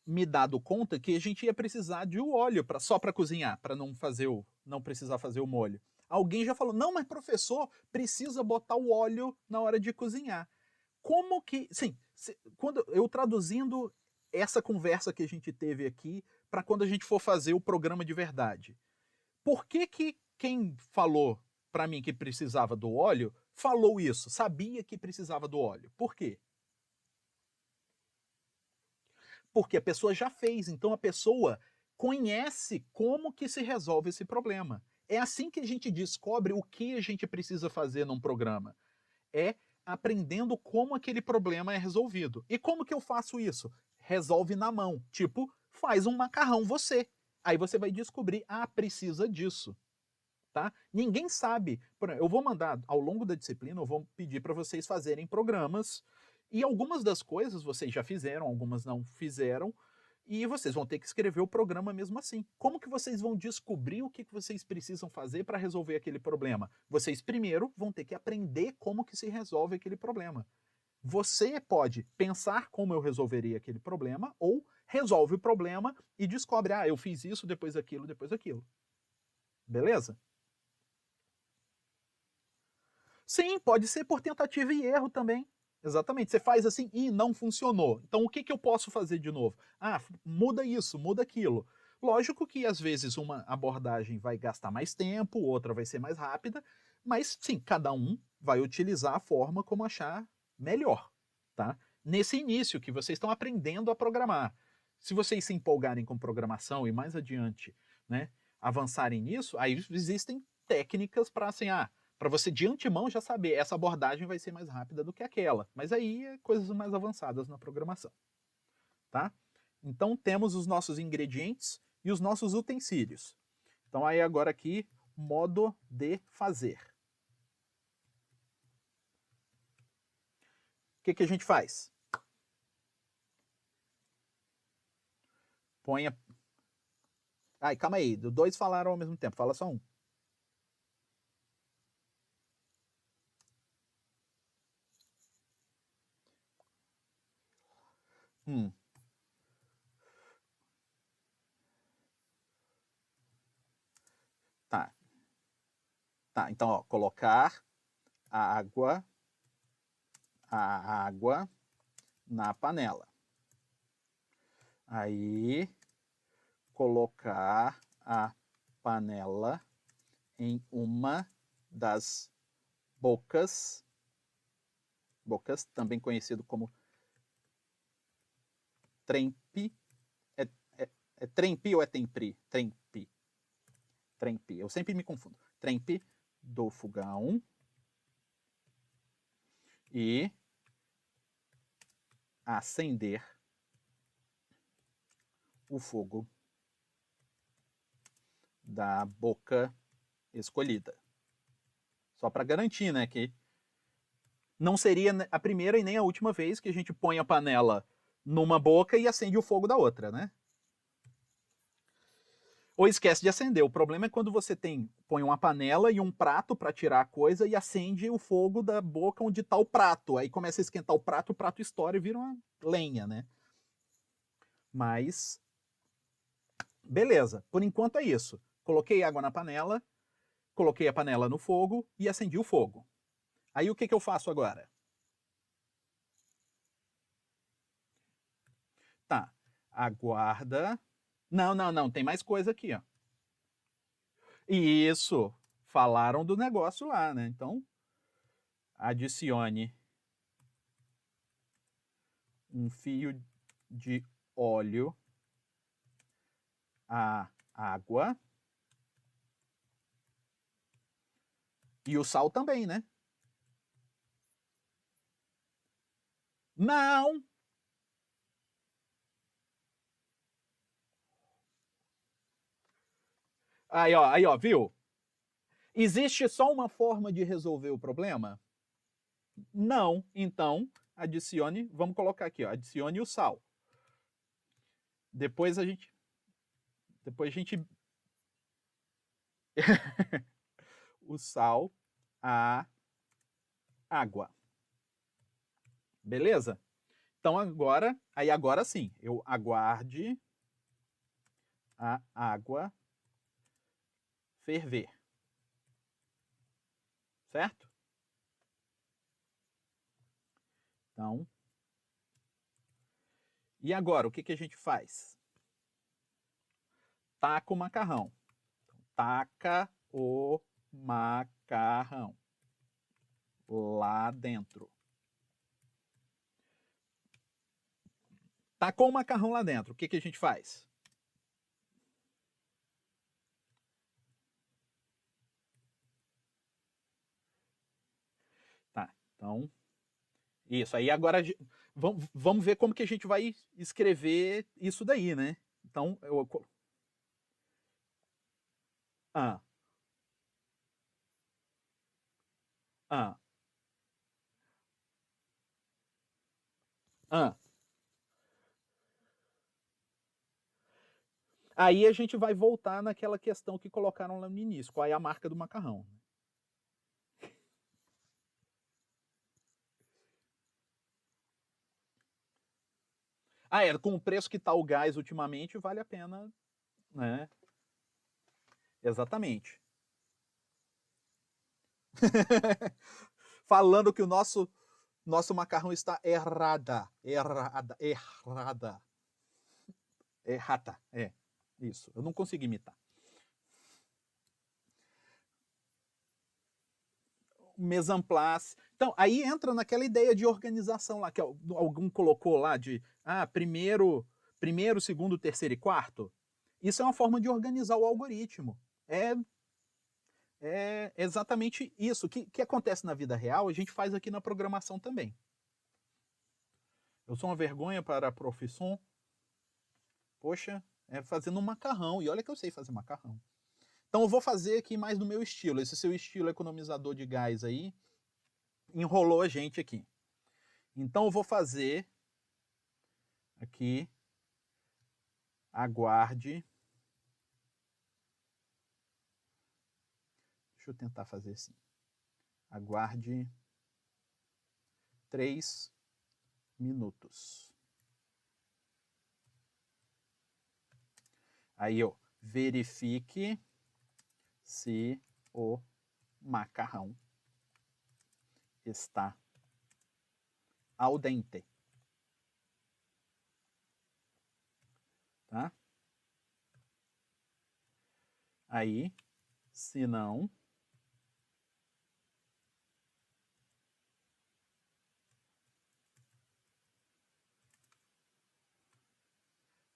me dado conta que a gente ia precisar de óleo só para cozinhar, para não precisar fazer o molho. Alguém já falou: "Não, mas professor, precisa botar o óleo na hora de cozinhar". Como que, sim, quando eu traduzindo essa conversa que a gente teve aqui para quando a gente for fazer o programa de verdade. Por que quem falou para mim que precisava do óleo falou isso? Sabia que precisava do óleo. Por quê? porque a pessoa já fez, então a pessoa conhece como que se resolve esse problema. É assim que a gente descobre o que a gente precisa fazer num programa. É aprendendo como aquele problema é resolvido. E como que eu faço isso? Resolve na mão. Tipo, faz um macarrão você. Aí você vai descobrir, precisa disso. Tá? Ninguém sabe. Eu vou mandar, ao longo da disciplina, eu vou pedir para vocês fazerem programas. E algumas das coisas vocês já fizeram, algumas não fizeram. E vocês vão ter que escrever o programa mesmo assim. Como que vocês vão descobrir o que vocês precisam fazer para resolver aquele problema? Vocês primeiro vão ter que aprender como que se resolve aquele problema. Você pode pensar como eu resolveria aquele problema ou resolve o problema e descobre, eu fiz isso, depois aquilo, depois aquilo. Beleza? Sim, pode ser por tentativa e erro também. Exatamente. Você faz assim e não funcionou. Então o que, que eu posso fazer de novo? Muda isso, muda aquilo. Lógico que às vezes uma abordagem vai gastar mais tempo, outra vai ser mais rápida, mas sim, cada um vai utilizar a forma como achar melhor, tá? Nesse início que vocês estão aprendendo a programar. Se vocês se empolgarem com programação e mais adiante, né, avançarem nisso, aí existem técnicas para assim, para você de antemão já saber, essa abordagem vai ser mais rápida do que aquela. Mas aí é coisas mais avançadas na programação. Tá? Então temos os nossos ingredientes e os nossos utensílios. Então aí agora aqui, modo de fazer. O que, que a gente faz? Ponha... calma aí, dois falaram ao mesmo tempo, fala só um. Tá. Tá, então, ó, colocar a água na panela. Aí, colocar a panela em uma das bocas, também conhecido como trempe. É trempe ou é tempri? Trempe. Eu sempre me confundo. Trempe do fogão. E acender o fogo da boca escolhida. Só para garantir, né, que não seria a primeira e nem a última vez que a gente põe a panela numa boca e acende o fogo da outra, né? Ou esquece de acender. O problema é quando você põe uma panela e um prato para tirar a coisa e acende o fogo da boca onde está o prato. Aí começa a esquentar o prato estoura e vira uma lenha, né? Mas beleza, por enquanto é isso. Coloquei água na panela, coloquei a panela no fogo e acendi o fogo. Aí o que, que eu faço agora? Tá, aguarda. Não, tem mais coisa aqui, ó. Isso, falaram do negócio lá, né? Então, adicione um fio de óleo à água. E o sal também, né? Não! Aí, ó, viu? Existe só uma forma de resolver o problema? Não. Então, adicione, vamos colocar aqui, ó, adicione o sal. Depois a gente o sal à água. Beleza? Então agora sim, eu aguarde a água ferver. Certo? Então, e agora, o que, que a gente faz? Taca o macarrão. Taca o macarrão lá dentro. Tacou o macarrão lá dentro, o que, que a gente faz? Tá, então... Isso, aí agora vamos ver como que a gente vai escrever isso daí, né? Então, ah, ah, ah. Aí a gente vai voltar naquela questão que colocaram lá no início, qual é a marca do macarrão. Ah, é, com o preço que tá o gás ultimamente, vale a pena, né? Exatamente. Falando que o nosso macarrão está errada. Errata, é. Isso, eu não consegui imitar. Mise en place. Então, aí entra naquela ideia de organização lá, que algum colocou lá de primeiro, segundo, terceiro e quarto. Isso é uma forma de organizar o algoritmo. É exatamente isso. O que acontece na vida real, a gente faz aqui na programação também. Eu sou uma vergonha para a profissão. Poxa, é fazendo um macarrão. E olha que eu sei fazer macarrão. Então eu vou fazer aqui mais no meu estilo. Esse seu estilo economizador de gás aí enrolou a gente aqui. Então eu vou fazer aqui, aguarde. Deixa eu tentar fazer assim. Aguarde 3 minutos. Aí, ó, verifique se o macarrão está al dente. Tá? Aí, se não,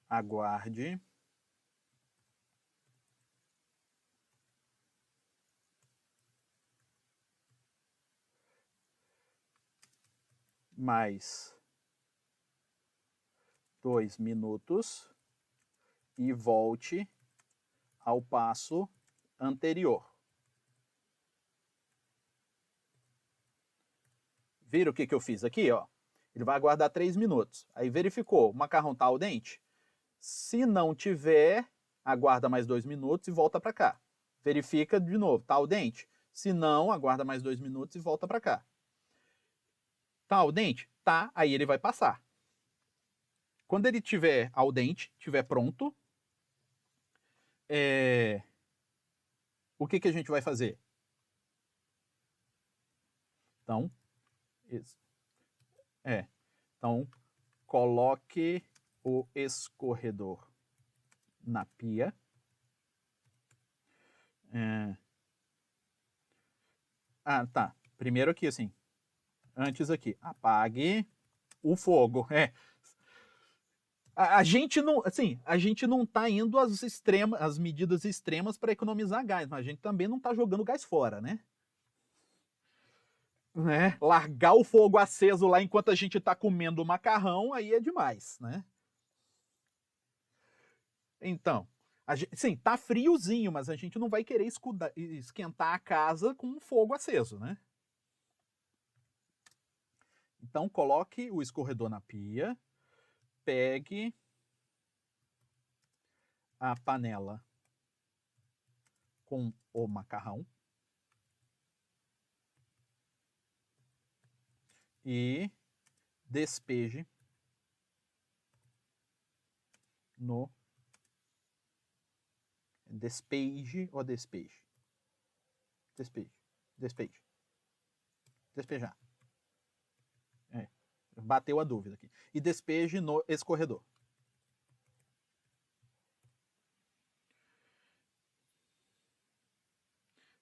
aguarde mais 2 minutos e volte ao passo anterior. Viram o que eu fiz aqui? Ó? Ele vai aguardar 3 minutos. Aí verificou, o macarrão está al dente? Se não tiver, aguarda mais 2 minutos e volta para cá. Verifica de novo, tá al dente? Se não, aguarda mais 2 minutos e volta para cá. Tá al dente? Tá, aí ele vai passar. Quando ele tiver al dente, tiver pronto, o que a gente vai fazer? Então, isso. Então, coloque o escorredor na pia. Ah, tá. Primeiro aqui, assim. Antes aqui. Apague o fogo. A gente não, assim, a gente não tá indo às medidas extremas para economizar gás, mas a gente também não tá jogando gás fora, né? Largar o fogo aceso lá enquanto a gente tá comendo o macarrão, aí é demais, né? Então, sim, tá friozinho, mas a gente não vai querer esquentar a casa com um fogo aceso, né? Então, coloque o escorredor na pia, pegue a panela com o macarrão e despeje no... Despeje ou despeje? Despeje. Despeje. Despejar. Bateu a dúvida aqui. E despeje no escorredor.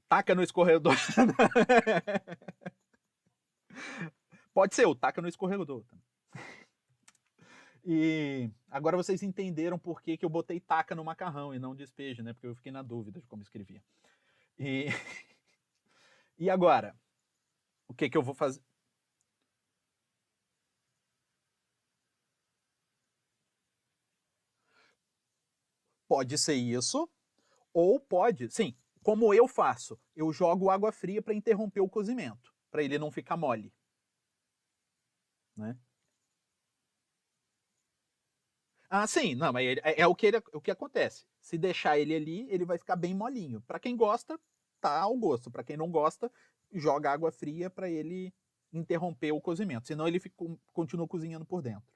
Taca no escorredor. Pode ser, o taca no escorredor. E agora vocês entenderam por que eu botei taca no macarrão e não despeje, né? Porque eu fiquei na dúvida de como escrevia. E, e agora, o que eu vou fazer? Pode ser isso, ou pode, sim, como eu faço, eu jogo água fria para interromper o cozimento, para ele não ficar mole, né? Ah, sim, não, mas é o que acontece. Se deixar ele ali, ele vai ficar bem molinho. Para quem gosta, tá ao gosto. Para quem não gosta, joga água fria para ele interromper o cozimento. Senão ele continua cozinhando por dentro.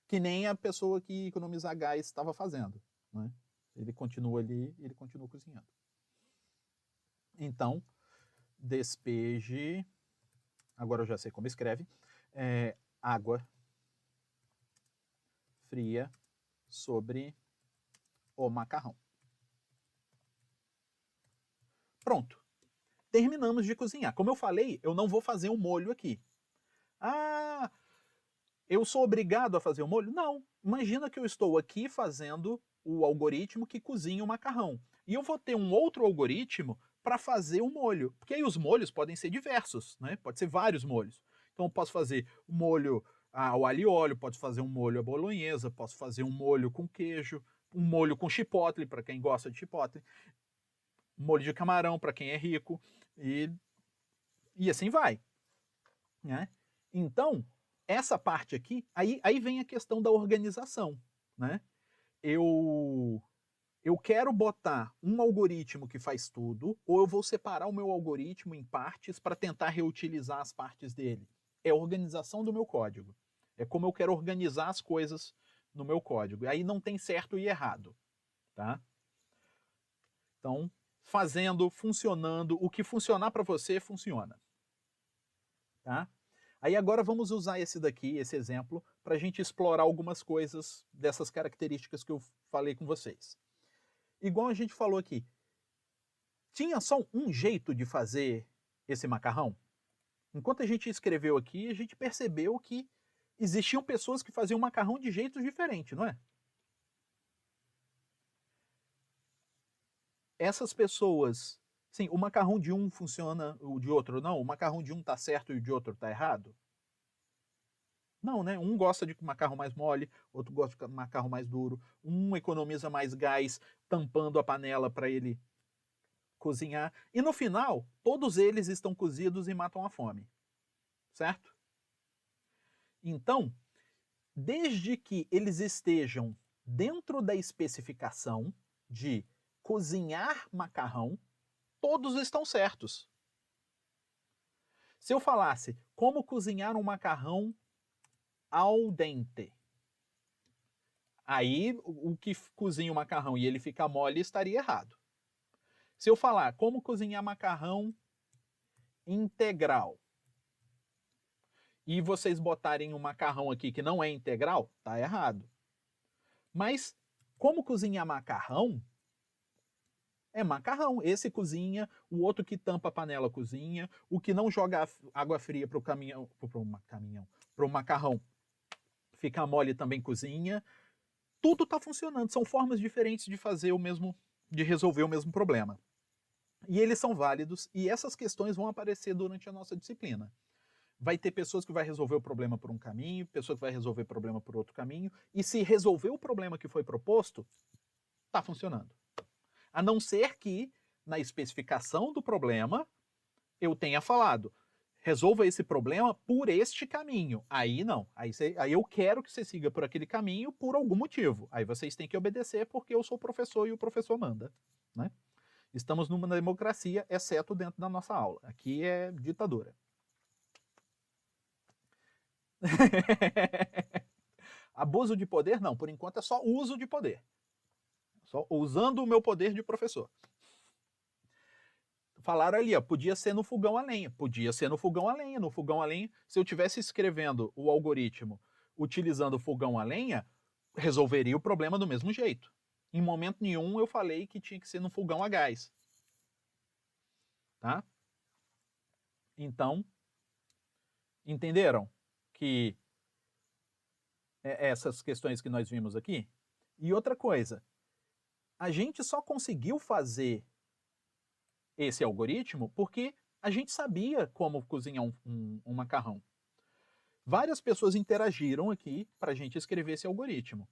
Que nem a pessoa que economizar gás estava fazendo. Né? Ele continua ali, ele continua cozinhando. Então, despeje. Agora eu já sei como escreve. Água fria sobre o macarrão. Pronto. Terminamos de cozinhar. Como eu falei, eu não vou fazer um molho aqui. Ah, eu sou obrigado a fazer o molho? Não. Imagina que eu estou aqui fazendo o algoritmo que cozinha o macarrão. E eu vou ter um outro algoritmo para fazer o molho. Porque aí os molhos podem ser diversos, né? Pode ser vários molhos. Então eu posso fazer o molho ao alho e óleo, posso fazer um molho à bolonhesa, posso fazer um molho com queijo, um molho com chipotle, para quem gosta de chipotle, molho de camarão para quem é rico, e assim vai. Né? Então, essa parte aqui, aí vem a questão da organização. Né? Eu quero botar um algoritmo que faz tudo, ou eu vou separar o meu algoritmo em partes para tentar reutilizar as partes dele. É a organização do meu código. É como eu quero organizar as coisas no meu código. E aí não tem certo e errado. Tá? Então, fazendo, funcionando, o que funcionar para você, funciona. Tá? Aí agora vamos usar esse daqui, esse exemplo, para a gente explorar algumas coisas dessas características que eu falei com vocês. Igual a gente falou aqui, tinha só um jeito de fazer esse macarrão? Enquanto a gente escreveu aqui, a gente percebeu que existiam pessoas que faziam macarrão de jeitos diferentes, não é? Essas pessoas, sim, o macarrão de um funciona, o de outro não, o macarrão de um tá certo e o de outro tá errado? Não, né? Um gosta de macarrão mais mole, outro gosta de macarrão mais duro, um economiza mais gás tampando a panela para ele cozinhar. E no final, todos eles estão cozidos e matam a fome. Certo? Então, desde que eles estejam dentro da especificação de cozinhar macarrão, todos estão certos. Se eu falasse como cozinhar um macarrão al dente, aí o que cozinha o macarrão e ele fica mole estaria errado. Se eu falar como cozinhar macarrão integral e vocês botarem um macarrão aqui que não é integral, tá errado. Mas como cozinhar macarrão é macarrão. Esse cozinha, o outro que tampa a panela cozinha, o que não joga água fria para o caminhão, para o macarrão ficar mole também cozinha. Tudo está funcionando. São formas diferentes de fazer o mesmo, de resolver o mesmo problema. E eles são válidos e essas questões vão aparecer durante a nossa disciplina. Vai ter pessoas que vai resolver o problema por um caminho, pessoas que vai resolver o problema por outro caminho, e se resolver o problema que foi proposto, está funcionando. A não ser que, na especificação do problema, eu tenha falado, resolva esse problema por este caminho. Aí não. Aí eu quero que você siga por aquele caminho por algum motivo. Aí vocês têm que obedecer porque eu sou professor e o professor manda. Né? Estamos numa democracia, exceto dentro da nossa aula. Aqui é ditadura. Abuso de poder, não. Por enquanto é só uso de poder. Só usando o meu poder de professor. Falaram ali, ó, podia ser no fogão a lenha. Podia ser no fogão a lenha. No fogão a lenha, se eu tivesse escrevendo o algoritmo utilizando o fogão a lenha, resolveria o problema do mesmo jeito. Em momento nenhum eu falei que tinha que ser no fogão a gás. Tá? Então, entenderam que essas questões que nós vimos aqui. E outra coisa, a gente só conseguiu fazer esse algoritmo porque a gente sabia como cozinhar um macarrão. Várias pessoas interagiram aqui para a gente escrever esse algoritmo.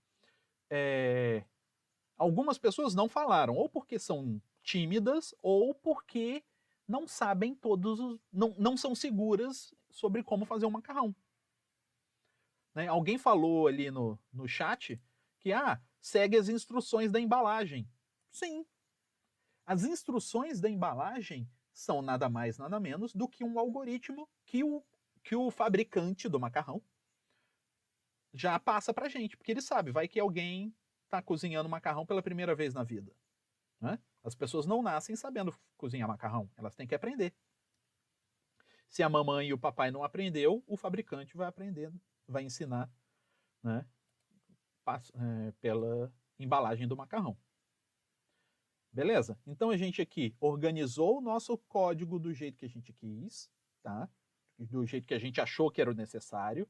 Algumas pessoas não falaram, ou porque são tímidas, ou porque não sabem não são seguras sobre como fazer um macarrão. Né? Alguém falou ali no chat que segue as instruções da embalagem. Sim. As instruções da embalagem são nada mais, nada menos do que um algoritmo que o fabricante do macarrão já passa pra gente, porque ele sabe, vai que alguém está cozinhando macarrão pela primeira vez na vida. Né? As pessoas não nascem sabendo cozinhar macarrão, elas têm que aprender. Se a mamãe e o papai não aprendeu, o fabricante vai aprender, vai ensinar, né, pela embalagem do macarrão. Beleza? Então a gente aqui organizou o nosso código do jeito que a gente quis, tá? Do jeito que a gente achou que era o necessário,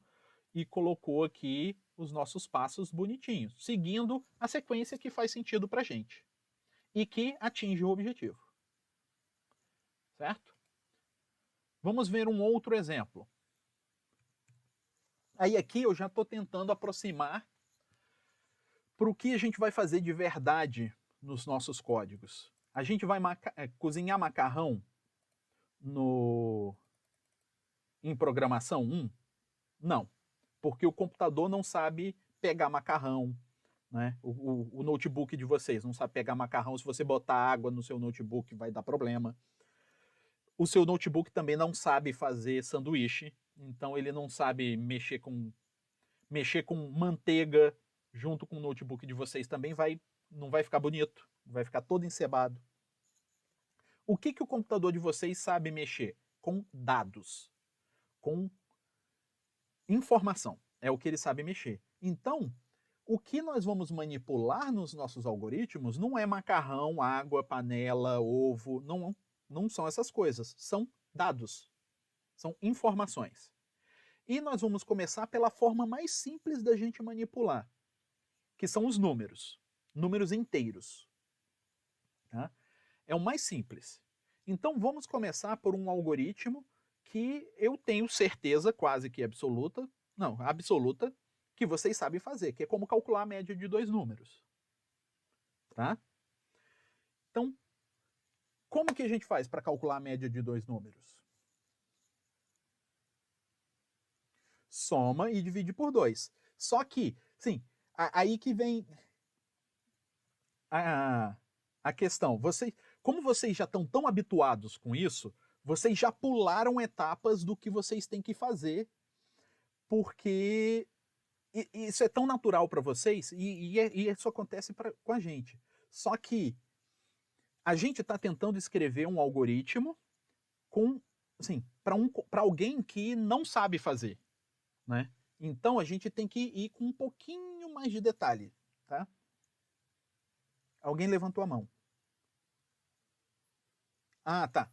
e colocou aqui os nossos passos bonitinhos, seguindo a sequência que faz sentido pra gente e que atinge o objetivo. Certo? Vamos ver um outro exemplo. Aí aqui eu já estou tentando aproximar para o que a gente vai fazer de verdade nos nossos códigos. A gente vai cozinhar macarrão em programação 1? Não, porque o computador não sabe pegar macarrão, né? O notebook de vocês não sabe pegar macarrão. Se você botar água no seu notebook vai dar problema. O seu notebook também não sabe fazer sanduíche, então ele não sabe mexer com manteiga junto com o notebook de vocês também não vai ficar bonito, vai ficar todo encebado. O que o computador de vocês sabe mexer? Com dados, com informação, é o que ele sabe mexer. Então, o que nós vamos manipular nos nossos algoritmos não é macarrão, água, panela, ovo, não são essas coisas, são dados, são informações. E nós vamos começar pela forma mais simples da gente manipular, que são os números inteiros. Tá? É o mais simples. Então vamos começar por um algoritmo que eu tenho certeza quase que absoluta, que vocês sabem fazer, que é como calcular a média de dois números. Tá? Então, como que a gente faz para calcular a média de dois números? Soma e divide por 2. Só que, sim, aí que vem a questão. Como vocês já estão tão habituados com isso, vocês já pularam etapas do que vocês têm que fazer, porque isso é tão natural para vocês e isso acontece com a gente. Só que a gente está tentando escrever um algoritmo para alguém que não sabe fazer, né? Então a gente tem que ir com um pouquinho mais de detalhe, tá? Alguém levantou a mão. Ah, tá.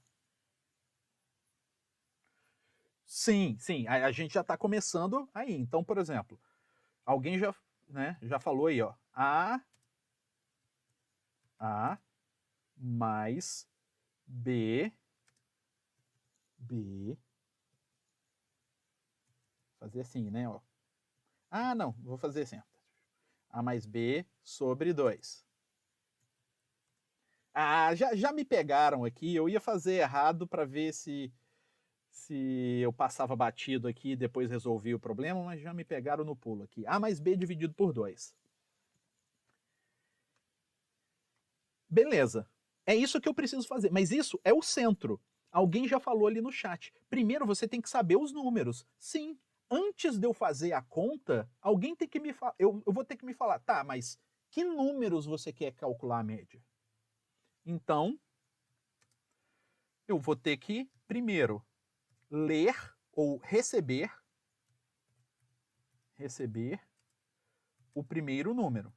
Sim, a gente já está começando aí. Então, por exemplo, alguém já falou aí, ó. A mais B. Fazer assim, né? Ó. Não, vou fazer assim. A mais B sobre 2. Já me pegaram aqui. Eu ia fazer errado para ver se eu passava batido aqui e depois resolvi o problema, mas já me pegaram no pulo aqui. A mais B dividido por 2. Beleza. É isso que eu preciso fazer. Mas isso é o centro. Alguém já falou ali no chat. Primeiro você tem que saber os números. Sim. Antes de eu fazer a conta, alguém tem que me falar. Eu vou ter que me falar, tá, mas que números você quer calcular a média? Então, eu vou ter que, primeiro, ler ou receber o primeiro número.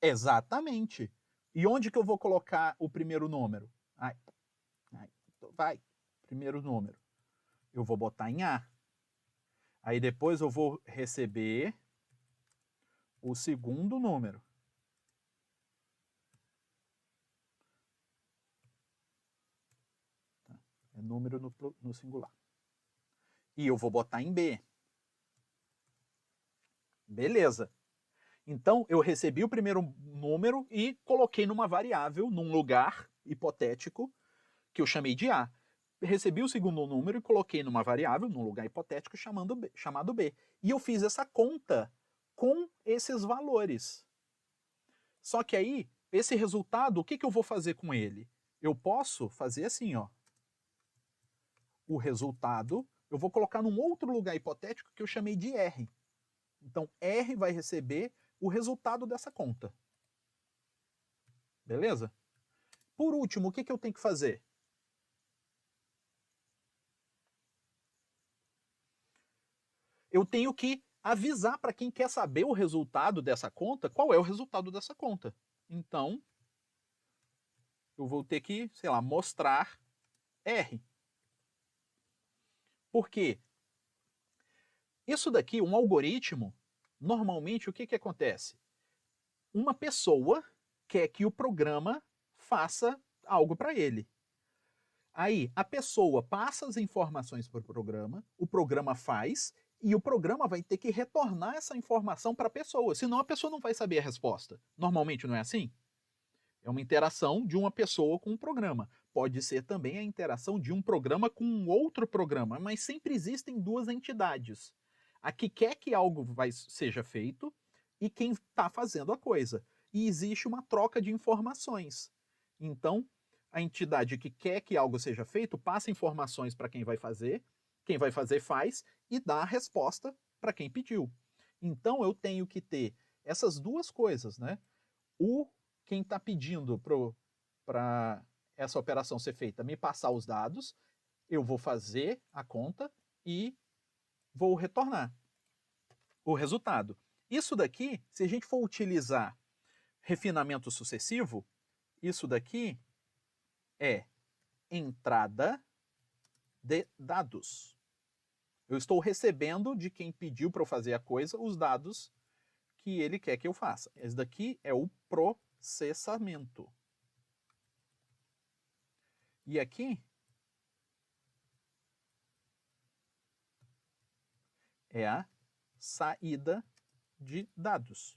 Exatamente. E onde que eu vou colocar o primeiro número? Vai. Primeiro número. eu vou botar em A. Aí depois eu vou receber o segundo número. É número no singular. E eu vou botar em B. Beleza. Então, eu recebi o primeiro número e coloquei numa variável, num lugar hipotético, que eu chamei de A. Recebi o segundo número e coloquei numa variável, num lugar hipotético, chamado B. E eu fiz essa conta com esses valores. Só que aí, esse resultado, o que eu vou fazer com ele? Eu posso fazer assim, ó. O resultado, eu vou colocar num outro lugar hipotético que eu chamei de R. Então, R vai receber o resultado dessa conta. Beleza? Por último, o que eu tenho que fazer? Eu tenho que avisar para quem quer saber o resultado dessa conta, qual é o resultado dessa conta. Então, eu vou ter que, sei lá, mostrar R. Por quê? Isso daqui, um algoritmo, normalmente o que acontece? Uma pessoa quer que o programa faça algo para ele. Aí a pessoa passa as informações para o programa faz, e o programa vai ter que retornar essa informação para a pessoa, senão a pessoa não vai saber a resposta. Normalmente não é assim? É uma interação de uma pessoa com um programa. Pode ser também a interação de um programa com um outro programa, mas sempre existem duas entidades. A que quer que algo seja feito e quem está fazendo a coisa. E existe uma troca de informações. Então, a entidade que quer que algo seja feito passa informações para quem vai fazer faz e dá a resposta para quem pediu. Então, eu tenho que ter essas duas coisas, né? Quem está pedindo para essa operação ser feita me passar os dados, eu vou fazer a conta e vou retornar o resultado. Isso daqui, se a gente for utilizar refinamento sucessivo, isso daqui é entrada de dados. Eu estou recebendo de quem pediu para eu fazer a coisa os dados que ele quer que eu faça. Esse daqui é o processamento. E aqui é a saída de dados.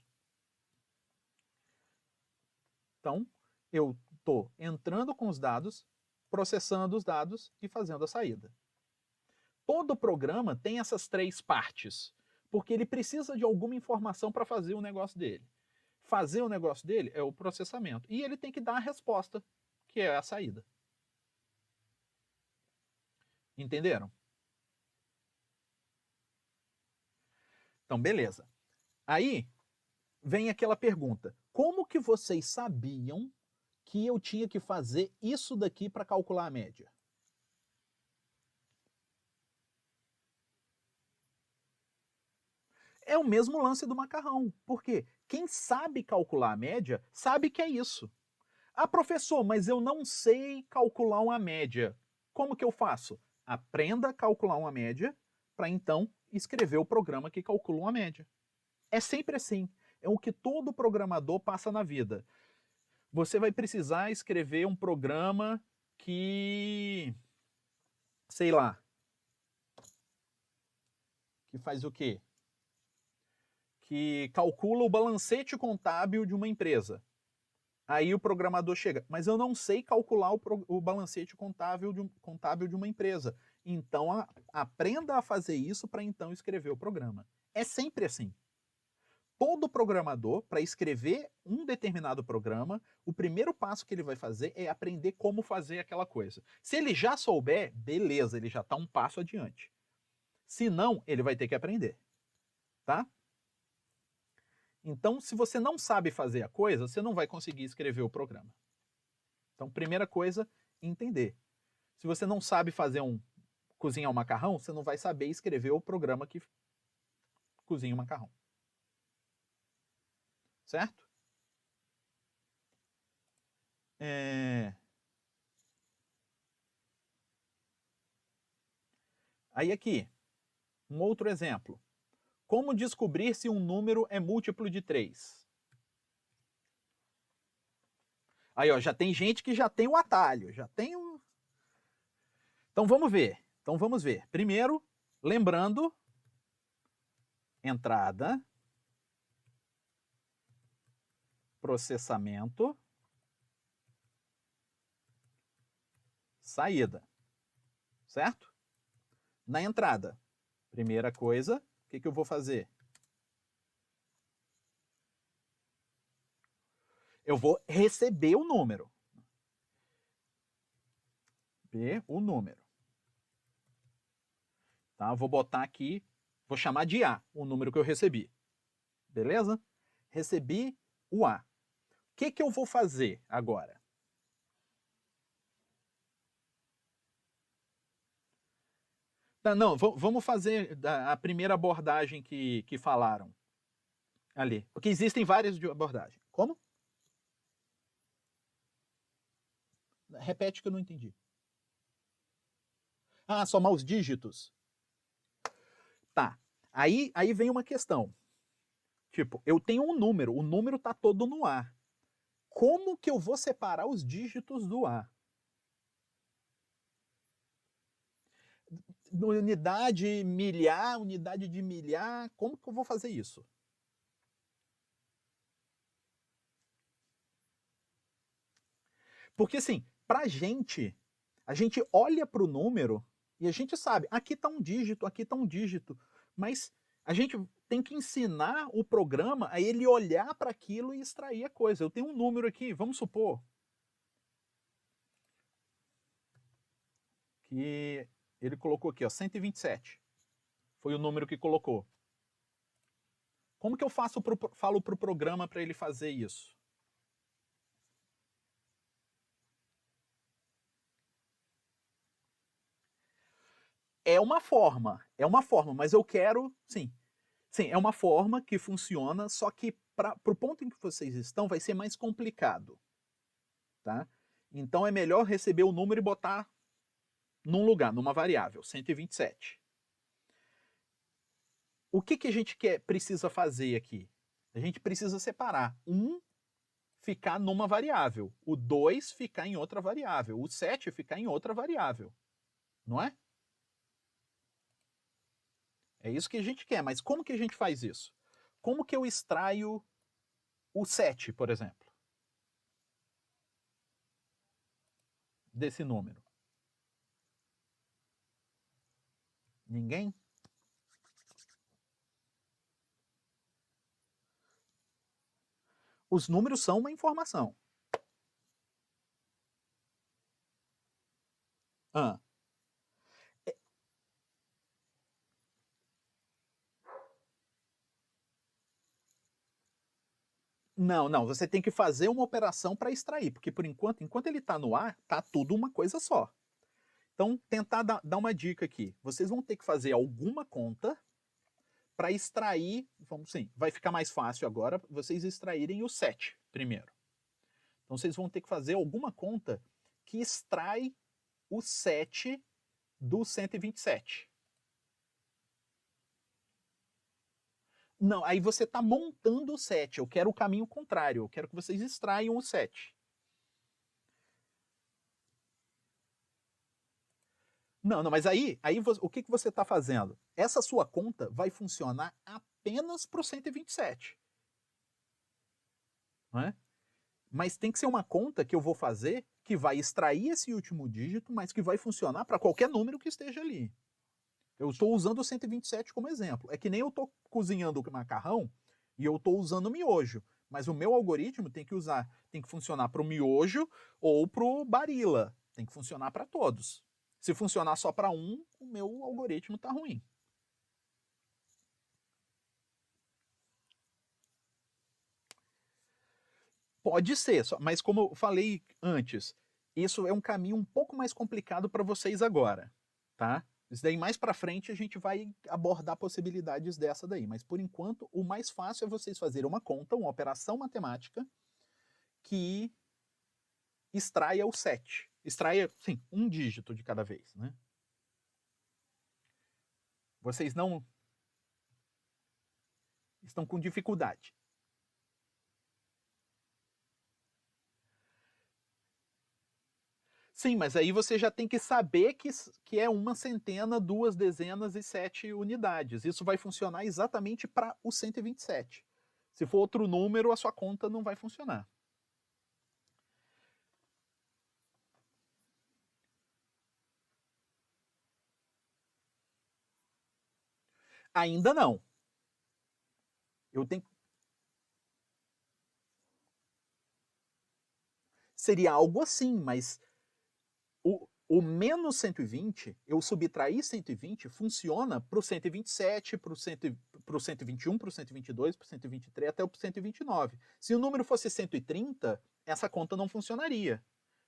Então, eu estou entrando com os dados, processando os dados e fazendo a saída. Todo programa tem essas três partes, porque ele precisa de alguma informação para fazer o negócio dele. Fazer o negócio dele é o processamento. E ele tem que dar a resposta, que é a saída. Entenderam? Então, beleza. Aí vem aquela pergunta: como que vocês sabiam que eu tinha que fazer isso daqui para calcular a média? É o mesmo lance do macarrão. Por quê? Quem sabe calcular a média sabe que é isso. Ah, professor, mas eu não sei calcular uma média. Como que eu faço? Aprenda a calcular uma média para então escrever o programa que calcula uma média. É sempre assim. É o que todo programador passa na vida. Você vai precisar escrever um programa que, sei lá, que faz o quê? Que calcula o balancete contábil de uma empresa. Aí o programador chega, mas eu não sei calcular o balancete contábil de uma empresa. Então aprenda a fazer isso para então escrever o programa. É sempre assim. Todo programador, para escrever um determinado programa, o primeiro passo que ele vai fazer é aprender como fazer aquela coisa. Se ele já souber, beleza, ele já está um passo adiante. Se não, ele vai ter que aprender. Tá? Então, se você não sabe fazer a coisa, você não vai conseguir escrever o programa. Então, primeira coisa, entender. Se você não sabe cozinhar um macarrão, você não vai saber escrever o programa que cozinha o macarrão. Certo? Aí aqui, um outro exemplo. Como descobrir se um número é múltiplo de 3? Aí, ó, já tem gente que já tem o atalho, já tem o... Então vamos ver. Primeiro, lembrando, entrada, processamento, saída. Certo? Na entrada, primeira coisa, o que eu vou fazer? Eu vou receber o número. O número. Tá? Vou botar aqui, vou chamar de A, o número que eu recebi. Beleza? Recebi o A. O que eu vou fazer agora? Não, vamos fazer a primeira abordagem que falaram ali. Porque existem várias de abordagem. Como? Repete que eu não entendi. Ah, somar os dígitos. Tá. Aí vem uma questão. Tipo, eu tenho um número, o número tá todo no A. Como que eu vou separar os dígitos do A? Unidade de milhar, como que eu vou fazer isso? Porque assim, pra gente, a gente olha pro número e a gente sabe, aqui tá um dígito, mas a gente tem que ensinar o programa a ele olhar para aquilo e extrair a coisa. Eu tenho um número aqui, vamos supor que ele colocou aqui, ó, 127. Foi o número que colocou. Como que eu falo pro programa para ele fazer isso? É uma forma, mas eu quero, sim, é uma forma que funciona, só que para o ponto em que vocês estão vai ser mais complicado, tá? Então é melhor receber o número e botar num lugar, numa variável, 127. O que a gente precisa fazer aqui? A gente precisa separar. Ficar numa variável, o 2 ficar em outra variável, o 7 ficar em outra variável, não é? É isso que a gente quer, mas como que a gente faz isso? Como que eu extraio o 7, por exemplo, desse número? Ninguém? Os números são uma informação. Ah. Não, você tem que fazer uma operação para extrair, porque por enquanto ele está no ar, tá tudo uma coisa só. Então, tentar dar uma dica aqui. Vocês vão ter que fazer alguma conta para extrair, vamos sim, vai ficar mais fácil agora vocês extraírem o 7 primeiro. Então vocês vão ter que fazer alguma conta que extrai o 7 do 127. Não, aí você está montando o 7. Eu quero o caminho contrário. Eu quero que vocês extraiam o 7. Não, mas aí o que você está fazendo? Essa sua conta vai funcionar apenas para o 127. Não é? Mas tem que ser uma conta que eu vou fazer que vai extrair esse último dígito, mas que vai funcionar para qualquer número que esteja ali. Eu estou usando o 127 como exemplo. É que nem eu estou cozinhando o macarrão e eu estou usando o miojo. Mas o meu algoritmo tem que funcionar para o miojo ou para o Barilla. Tem que funcionar para todos. Se funcionar só para um, o meu algoritmo está ruim. Pode ser, mas como eu falei antes, isso é um caminho um pouco mais complicado para vocês agora, tá? Isso daí mais para frente a gente vai abordar possibilidades dessa daí, mas por enquanto o mais fácil é vocês fazerem uma conta, uma operação matemática que extraia o 7. Extraia, sim, um dígito de cada vez, né? Vocês não estão com dificuldade. Sim, mas aí você já tem que saber que é uma centena, 2 dezenas e 7 unidades. Isso vai funcionar exatamente para o 127. Se for outro número, a sua conta não vai funcionar. Ainda não. Eu tenho. Seria algo assim, mas o menos 120, eu subtrair 120, funciona para o 127, para o 121, para o 122, para o 123, até o 129. Se o número fosse 130, essa conta não funcionaria,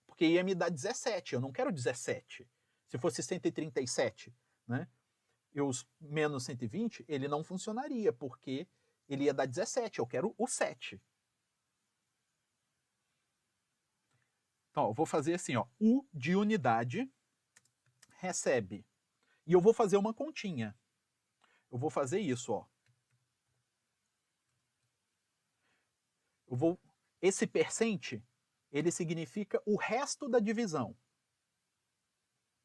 porque ia me dar 17, eu não quero 17. Se fosse 137, né? E os menos 120, ele não funcionaria, porque ele ia dar 17, eu quero o 7. Então, eu vou fazer assim, ó, U de unidade recebe. E eu vou fazer uma continha. Eu vou fazer isso, ó. Esse percente, ele significa o resto da divisão.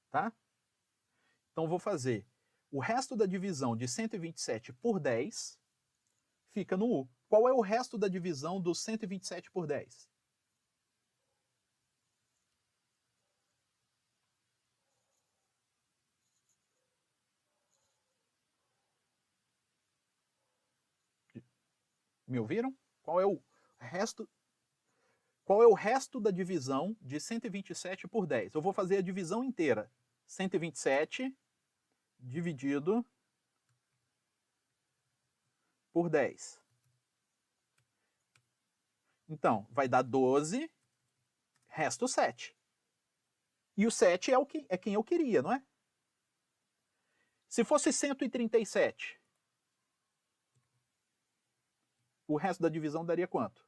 Tá? Então, eu vou fazer o resto da divisão de 127 por 10 fica no U. Qual é o resto da divisão do 127 por 10? Me ouviram? Qual é o resto? Qual é o resto da divisão de 127 por 10? Eu vou fazer a divisão inteira. 127 dividido por 10. Então, vai dar 12, resto 7. E o 7 é quem eu queria, não é? Se fosse 137, o resto da divisão daria quanto?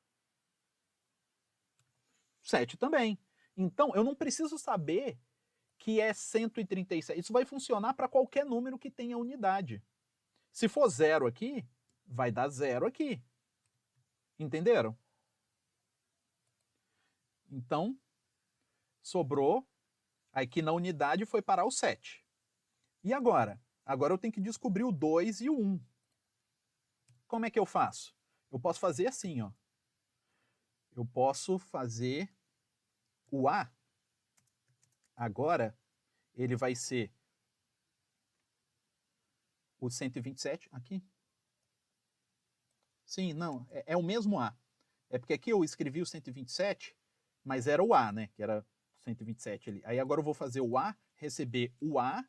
7 também. Então, eu não preciso saber que é 137. Isso vai funcionar para qualquer número que tenha unidade. Se for 0 aqui, vai dar 0 aqui. Entenderam? Então, sobrou. Aqui na unidade foi parar o 7. E agora? Agora eu tenho que descobrir o 2 e o 1. Como é que eu faço? Eu posso fazer assim, ó. Eu posso fazer o A. Agora, ele vai ser o 127 aqui. Sim, não, é o mesmo A. É porque aqui eu escrevi o 127, mas era o A, né? Que era 127 ali. Aí agora eu vou fazer o A, receber o A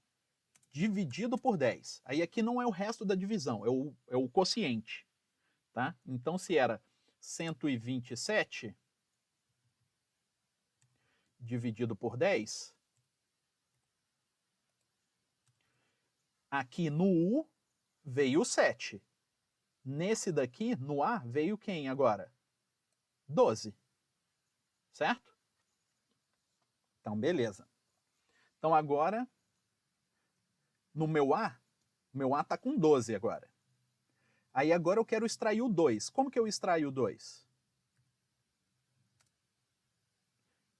dividido por 10. Aí aqui não é o resto da divisão, é o quociente. Tá? Então, se era 127 dividido por 10, aqui no U veio o 7. Nesse daqui, no A, veio quem agora? 12. Certo? Então, beleza. Então, agora, no meu A está com 12 agora. Aí agora eu quero extrair o 2. Como que eu extraio o 2?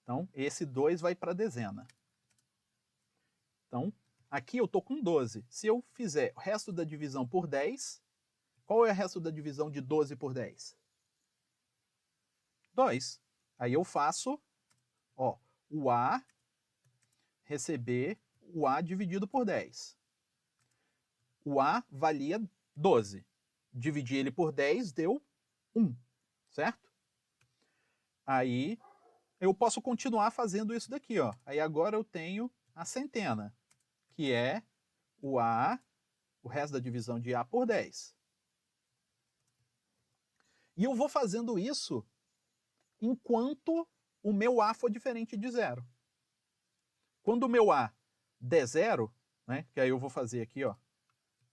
Então, esse 2 vai para a dezena. Então, aqui eu estou com 12. Se eu fizer o resto da divisão por 10, qual é o resto da divisão de 12 por 10? 2. Aí eu faço, ó, o A receber o A dividido por 10. O A valia 12. Dividi ele por 10, deu 1, certo? Aí eu posso continuar fazendo isso daqui, ó. Aí agora eu tenho a centena, que é o A, o resto da divisão de A por 10. E eu vou fazendo isso enquanto o meu A for diferente de 0. Quando o meu A der 0, né, que aí eu vou fazer aqui, ó,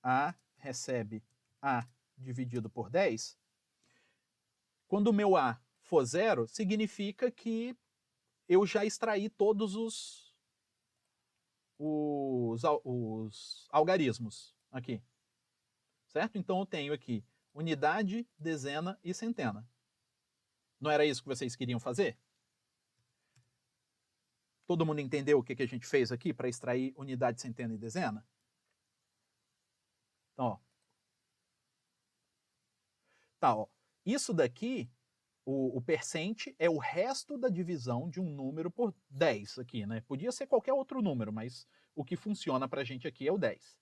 A recebe A dividido por 10, quando o meu A for 0, significa que eu já extraí todos os algarismos. aqui. Certo? Então eu tenho aqui unidade, dezena e centena. Não era isso que vocês queriam fazer? Todo mundo entendeu o que a gente fez aqui para extrair unidade, centena e dezena? Então, ó. Tá, ó. Isso daqui, o percent é o resto da divisão de um número por 10 aqui, né? Podia ser qualquer outro número, mas o que funciona para a gente aqui é o 10.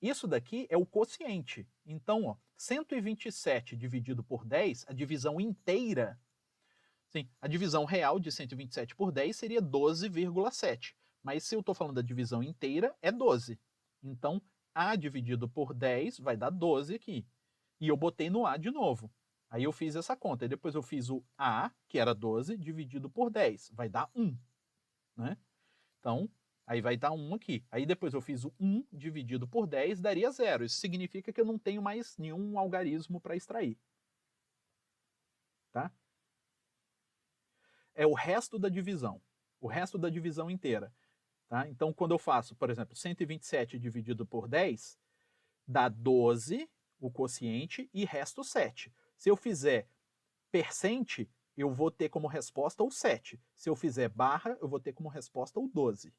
Isso daqui é o quociente. Então, ó, 127 dividido por 10, a divisão inteira, sim, a divisão real de 127 por 10 seria 12,7. Mas se eu estou falando da divisão inteira, é 12. Então, A dividido por 10 vai dar 12 aqui. E eu botei no A de novo. Aí eu fiz essa conta. E depois eu fiz o A, que era 12, dividido por 10. Vai dar 1. Né? Então, aí vai dar 1 aqui. Aí depois eu fiz o 1 dividido por 10, daria 0. Isso significa que eu não tenho mais nenhum algarismo para extrair. Tá? É o resto da divisão. O resto da divisão inteira. Tá? Então, quando eu faço, por exemplo, 127 dividido por 10, dá 12, o quociente, e resto 7. Se eu fizer percent, eu vou ter como resposta o 7. Se eu fizer barra, eu vou ter como resposta o 12.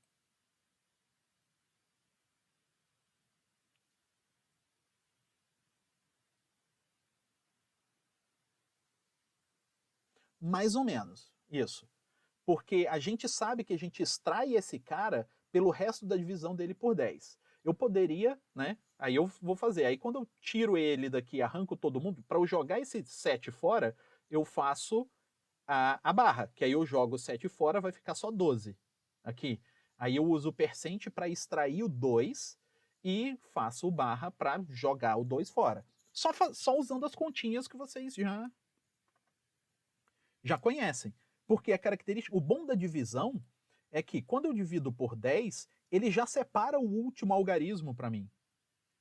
Mais ou menos, isso. Porque a gente sabe que a gente extrai esse cara pelo resto da divisão dele por 10. Eu poderia, né? Aí eu vou fazer. Aí quando eu tiro ele daqui, arranco todo mundo, para eu jogar esse 7 fora, eu faço a barra, que aí eu jogo o 7 fora, vai ficar só 12 aqui. Aí eu uso o percent para extrair o 2 e faço o barra para jogar o 2 fora. Só usando as continhas que vocês já conhecem. Porque a característica, o bom da divisão é que quando eu divido por 10, ele já separa o último algarismo para mim.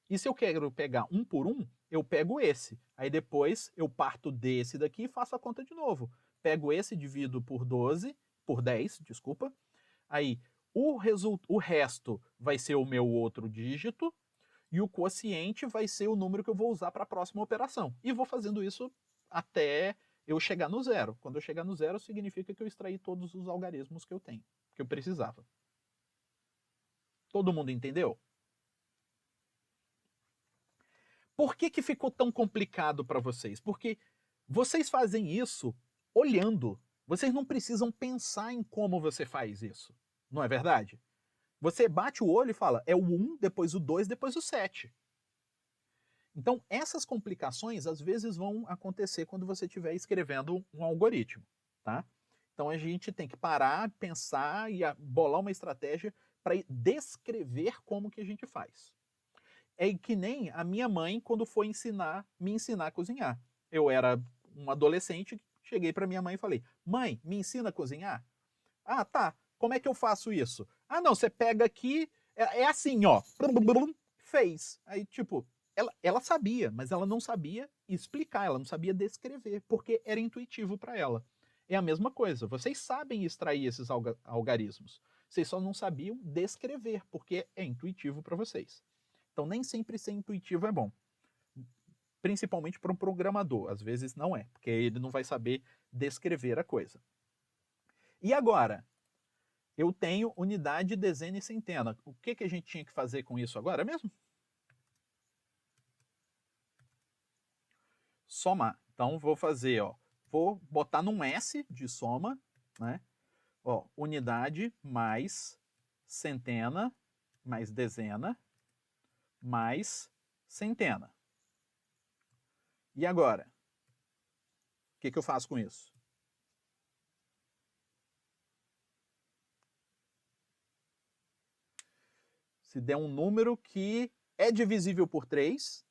E se eu quero pegar um por um, eu pego esse. Aí depois eu parto desse daqui e faço a conta de novo. Pego esse, divido por 12, por 10, desculpa. Aí o resto vai ser o meu outro dígito e o quociente vai ser o número que eu vou usar para a próxima operação. E vou fazendo isso até eu chegar no zero. Quando eu chegar no zero, significa que eu extraí todos os algarismos que eu tenho, que eu precisava. Todo mundo entendeu? Por que ficou tão complicado para vocês? Porque vocês fazem isso olhando. Vocês não precisam pensar em como você faz isso. Não é verdade? Você bate o olho e fala, é o 1, depois o 2, depois o 7. Então, essas complicações às vezes vão acontecer quando você estiver escrevendo um algoritmo, tá? Então a gente tem que parar, pensar e bolar uma estratégia para descrever como que a gente faz. É que nem a minha mãe quando foi me ensinar a cozinhar. Eu era um adolescente, cheguei para minha mãe e falei: "Mãe, me ensina a cozinhar?" "Ah, tá. Como é que eu faço isso?" "Ah, não, você pega aqui, é assim, ó." Fez. Aí, tipo, ela sabia, mas ela não sabia explicar, ela não sabia descrever, porque era intuitivo para ela. É a mesma coisa, vocês sabem extrair esses algarismos, vocês só não sabiam descrever, porque é intuitivo para vocês. Então, nem sempre ser intuitivo é bom. Principalmente para um programador, às vezes não é, porque ele não vai saber descrever a coisa. E agora, eu tenho unidade, dezena e centena. O que a gente tinha que fazer com isso agora mesmo? Somar. Então vou fazer, ó, vou botar num S de soma, né? Ó, unidade mais centena mais dezena mais centena. E agora? O que eu faço com isso? Se der um número que é divisível por 3,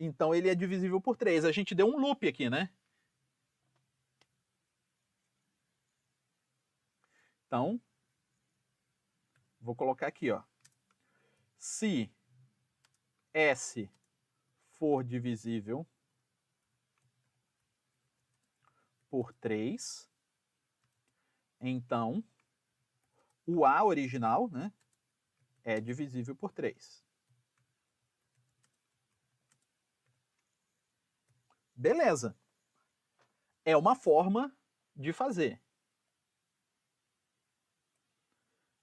então ele é divisível por 3. A gente deu um loop aqui, né? Então, vou colocar aqui, ó. Se S for divisível por 3, então o A original, né, é divisível por 3. Beleza. É uma forma de fazer.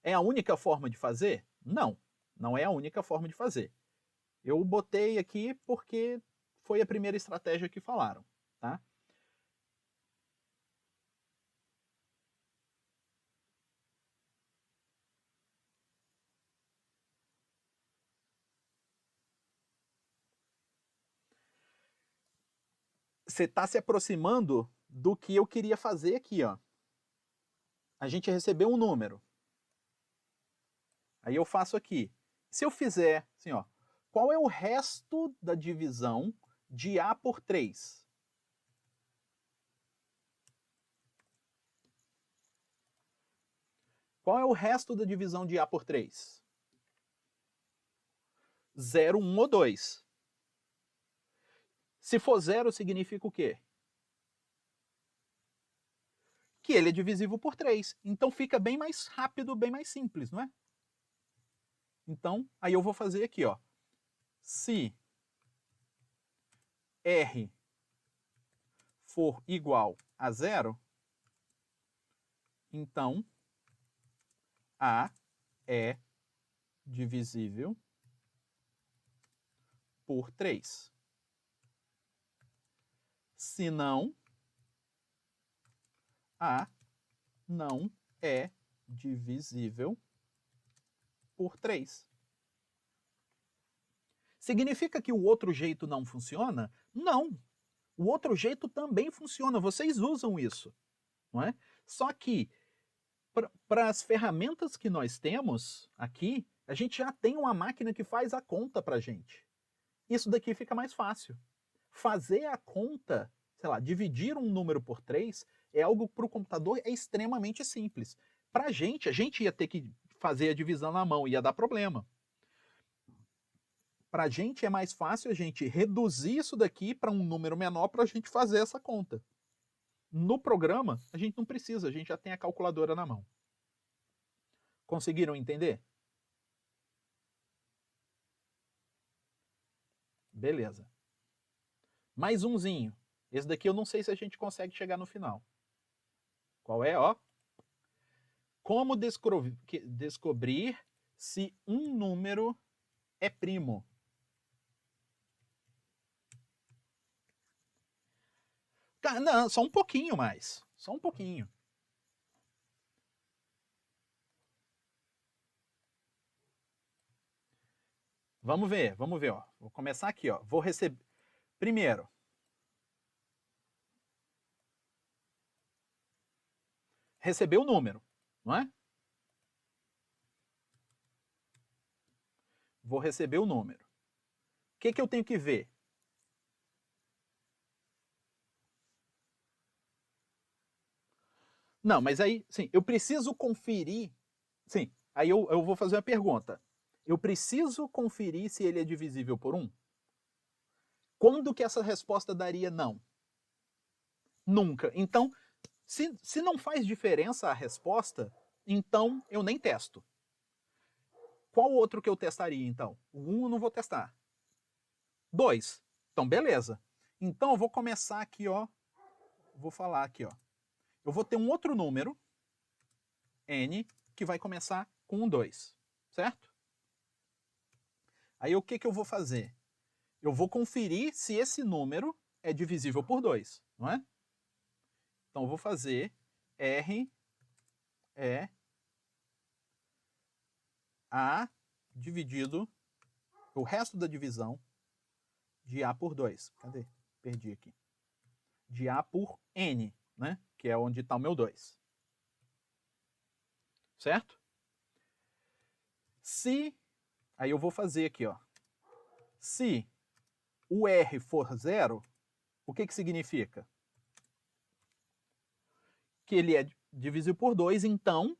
É a única forma de fazer? Não, não é a única forma de fazer. Eu botei aqui porque foi a primeira estratégia que falaram, tá? Você está se aproximando do que eu queria fazer aqui, ó. A gente recebeu um número. Aí eu faço aqui. Se eu fizer assim, ó, qual é o resto da divisão de A por 3? Qual é o resto da divisão de A por 3? 0, 1 ou 2. Se for 0, significa o quê? Que ele é divisível por 3. Então fica bem mais rápido, bem mais simples, não é? Então, aí eu vou fazer aqui, ó. Se R for igual a 0, então A é divisível por 3. Se não, A não é divisível por 3. Significa que o outro jeito não funciona? Não. O outro jeito também funciona. Vocês usam isso, não é? Só que para as ferramentas que nós temos aqui, a gente já tem uma máquina que faz a conta para a gente. Isso daqui fica mais fácil. Fazer a conta, sei lá, dividir um número por 3 é algo para o computador é extremamente simples. Para a gente ia ter que fazer a divisão na mão, ia dar problema. Para a gente é mais fácil a gente reduzir isso daqui para um número menor para a gente fazer essa conta. No programa, a gente não precisa, a gente já tem a calculadora na mão. Conseguiram entender? Beleza. Mais umzinho. Esse daqui eu não sei se a gente consegue chegar no final. Qual é, ó? Como descobrir se um número é primo? Não, só um pouquinho mais. Só um pouquinho. Vamos ver, ó. Vou começar aqui, ó. Vou receber. Primeiro, receber o número, não é? Vou receber o número. O que eu tenho que ver? Não, mas aí, sim, eu preciso conferir. Sim, aí eu vou fazer uma pergunta. Eu preciso conferir se ele é divisível por 1? Quando que essa resposta daria não? Nunca. Então, se não faz diferença a resposta, então eu nem testo. Qual outro que eu testaria, então? O 1 eu não vou testar. 2. Então, beleza. Então, eu vou começar aqui, ó. Vou falar aqui, ó. Eu vou ter um outro número, n, que vai começar com um 2, certo? Aí o que eu vou fazer? Eu vou conferir se esse número é divisível por 2, não é? Então eu vou fazer R é A dividido o resto da divisão de A por 2. Cadê? Perdi aqui. De A por N, né? Que é onde está o meu 2. Certo? Se, aí eu vou fazer aqui, ó. Se o R for 0, o que significa? Que ele é divisível por 2, então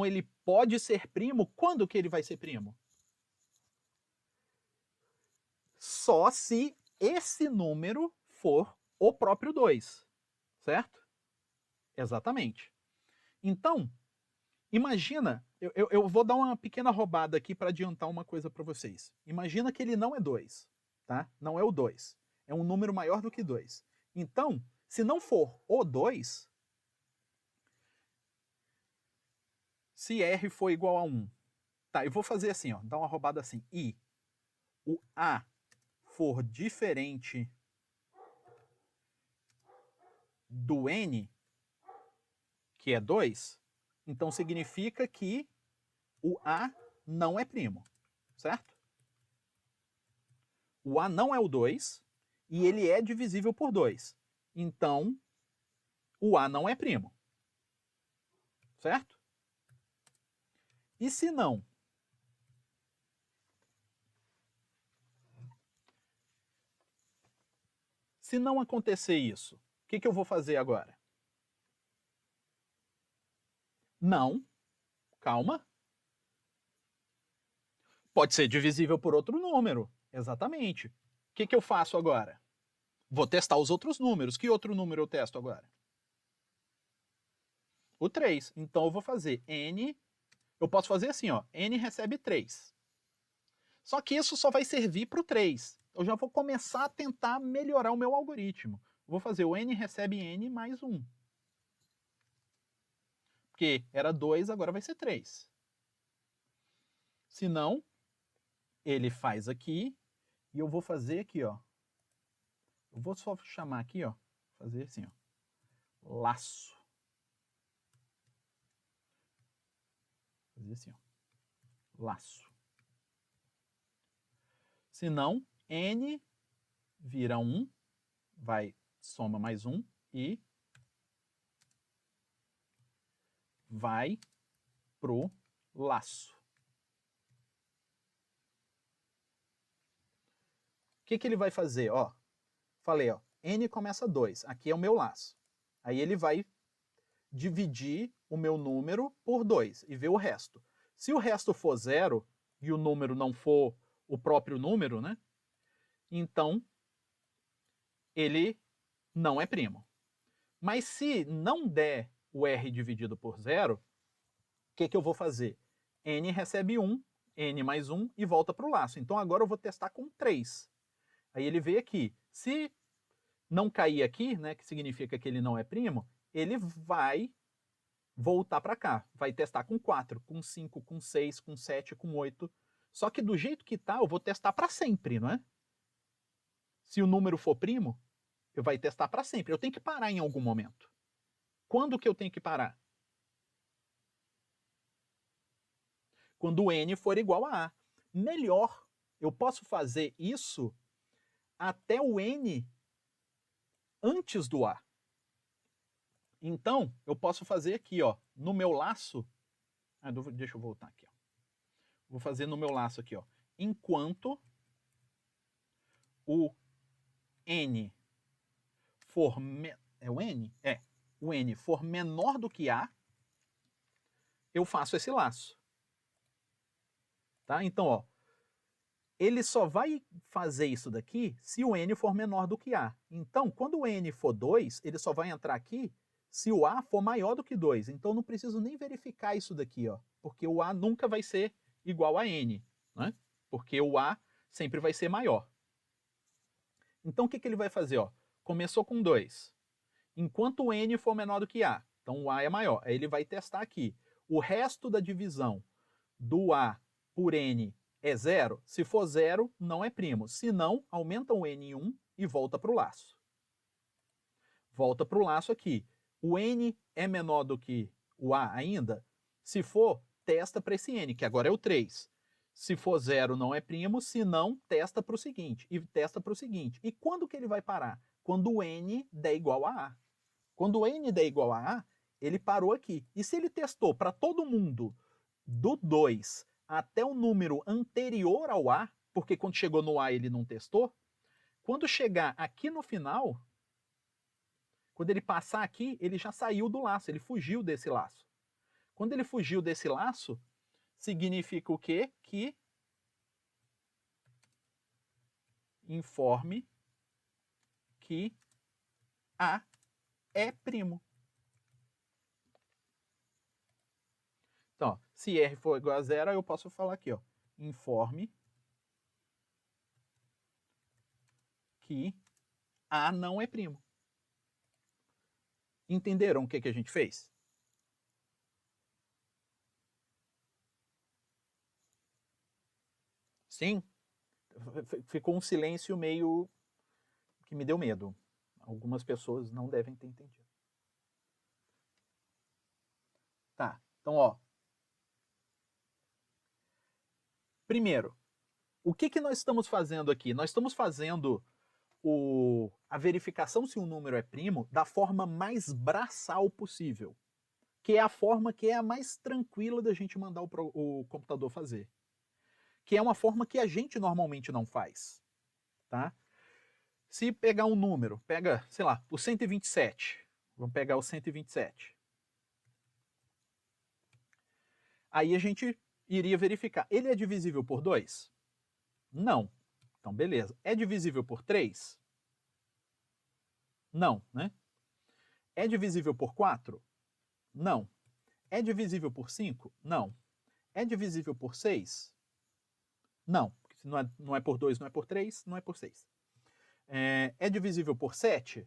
ele pode ser primo. Quando que ele vai ser primo? Só se esse número for o próprio 2, certo? Exatamente. Então, imagina Eu vou dar uma pequena roubada aqui para adiantar uma coisa para vocês. Imagina que ele não é 2, tá? Não é o 2. É um número maior do que 2. Então, se não for o 2, se R for igual a 1, tá, eu vou fazer assim, ó, dar uma roubada assim. E o A for diferente do N, que é 2, então significa que o A não é primo, certo? O A não é o 2 e ele é divisível por 2. Então, o A não é primo. Certo? E se não? Se não acontecer isso, o que eu vou fazer agora? Não. Calma. Pode ser divisível por outro número. Exatamente. O que eu faço agora? Vou testar os outros números. Que outro número eu testo agora? O 3. Então eu vou fazer n. Eu posso fazer assim, ó. N recebe 3. Só que isso só vai servir para o 3. Eu já vou começar a tentar melhorar o meu algoritmo. Vou fazer o n recebe n mais 1. Porque era 2, agora vai ser 3. Se não, ele faz aqui e eu vou fazer aqui, ó. Eu vou só chamar aqui, ó. Fazer assim, ó. Laço. Fazer assim, ó. Laço. Se não, n vira 1, vai, soma mais 1 e vai pro laço. O que ele vai fazer? Ó, falei, ó, n começa 2, aqui é o meu laço. Aí ele vai dividir o meu número por 2 e ver o resto. Se o resto for 0 e o número não for o próprio número, né? Então, ele não é primo. Mas se não der o R dividido por 0, o que eu vou fazer? N recebe 1, N mais 1 e volta para o laço. Então agora eu vou testar com 3. Aí ele veio aqui. Se não cair aqui, né, que significa que ele não é primo, ele vai voltar para cá. Vai testar com 4, com 5, com 6, com 7, com 8. Só que do jeito que tá, eu vou testar para sempre, não é? Se o número for primo, eu vai testar para sempre. Eu tenho que parar em algum momento. Quando que eu tenho que parar? Quando o n for igual a A. Melhor, eu posso fazer isso até o n antes do A. Então, eu posso fazer aqui, ó, no meu laço. Deixa eu voltar aqui, ó. Vou fazer no meu laço aqui, ó. Enquanto o n for é o n? É. O n for menor do que A, eu faço esse laço. Tá? Então, ó, ele só vai fazer isso daqui se o n for menor do que A. Então, quando o n for 2, ele só vai entrar aqui se o A for maior do que 2. Então, não preciso nem verificar isso daqui, ó, porque o A nunca vai ser igual a n, né? Porque o A sempre vai ser maior. Então, o que ele vai fazer? Ó? Começou com 2. Enquanto o n for menor do que A, então o A é maior. Aí ele vai testar aqui. O resto da divisão do A por n é 0? Se for 0, não é primo. Se não, aumenta o n em 1 e volta para o laço. Volta para o laço aqui. O n é menor do que o A ainda? Se for, testa para esse n, que agora é o 3. Se for 0, não é primo. Se não, testa para o seguinte. E testa para o seguinte. E quando que ele vai parar? Quando o n der igual a A. Quando o n der igual a A, ele parou aqui. E se ele testou para todo mundo do 2 até o número anterior ao A, porque quando chegou no A ele não testou, quando chegar aqui no final, quando ele passar aqui, ele já saiu do laço, ele fugiu desse laço. Quando ele fugiu desse laço, significa o quê? Que informe que A é primo. Então, ó, Se R for igual a zero, eu posso falar aqui, ó, informe que A não é primo. Entenderam o que a gente fez? Sim? Ficou um silêncio meio que me deu medo. Algumas pessoas não devem ter entendido. Tá, então, ó. Primeiro, o que nós estamos fazendo aqui? Nós estamos fazendo a verificação se um número é primo da forma mais braçal possível, que é a forma que é a mais tranquila da gente mandar o computador fazer, que é uma forma que a gente normalmente não faz, tá? Se pegar um número, pega, sei lá, o 127, vamos pegar o 127. Aí a gente iria verificar, ele é divisível por 2? Não. Então, beleza. É divisível por 3? Não, né? É divisível por 4? Não. É divisível por 5? Não. É divisível por 6? Não. Porque não é por 2, não é por 3, não é por 6. É divisível por 7?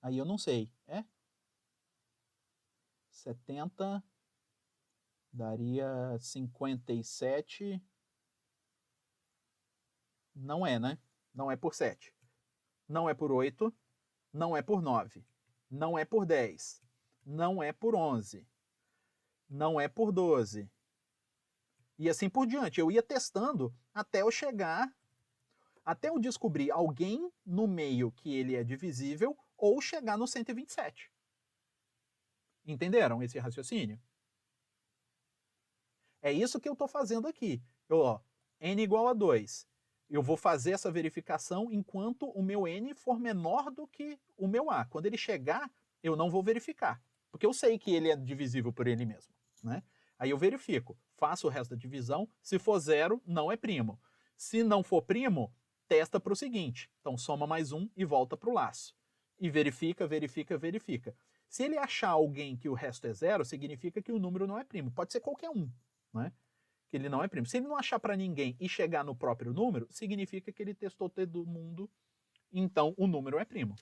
Aí eu não sei. É? 70 daria 57. Não é, né? Não é por 7. Não é por 8. Não é por 9. Não é por 10. Não é por 11. Não é por 12. E assim por diante. Eu ia testando até eu chegar, até eu descobrir alguém no meio que ele é divisível ou chegar no 127. Entenderam esse raciocínio? É isso que eu estou fazendo aqui. N igual a 2. Eu vou fazer essa verificação enquanto o meu N for menor do que o meu A. Quando ele chegar, eu não vou verificar, porque eu sei que ele é divisível por ele mesmo, né? Aí eu verifico, faço o resto da divisão. Se for 0, não é primo. Se não for primo, testa para o seguinte. Então soma mais 1 e volta para o laço. E verifica, verifica, verifica. Se ele achar alguém que o resto é 0, significa que o número não é primo. Pode ser qualquer um, né? Que ele não é primo. Se ele não achar para ninguém e chegar no próprio número, significa que ele testou todo mundo, então o número é primo.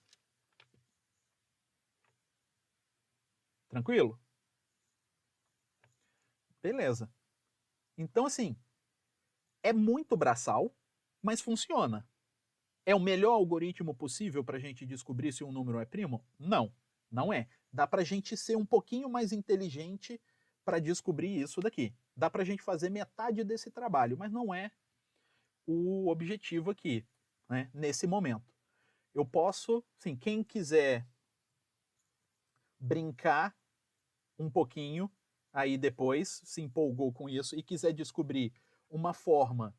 Tranquilo? Beleza. Então, assim, é muito braçal, mas funciona. É o melhor algoritmo possível para a gente descobrir se um número é primo? Não, não é. Dá para a gente ser um pouquinho mais inteligente para descobrir isso daqui. Dá para a gente fazer metade desse trabalho, mas não é o objetivo aqui, né, nesse momento. Eu posso, sim, quem quiser brincar um pouquinho, aí depois se empolgou com isso e quiser descobrir uma forma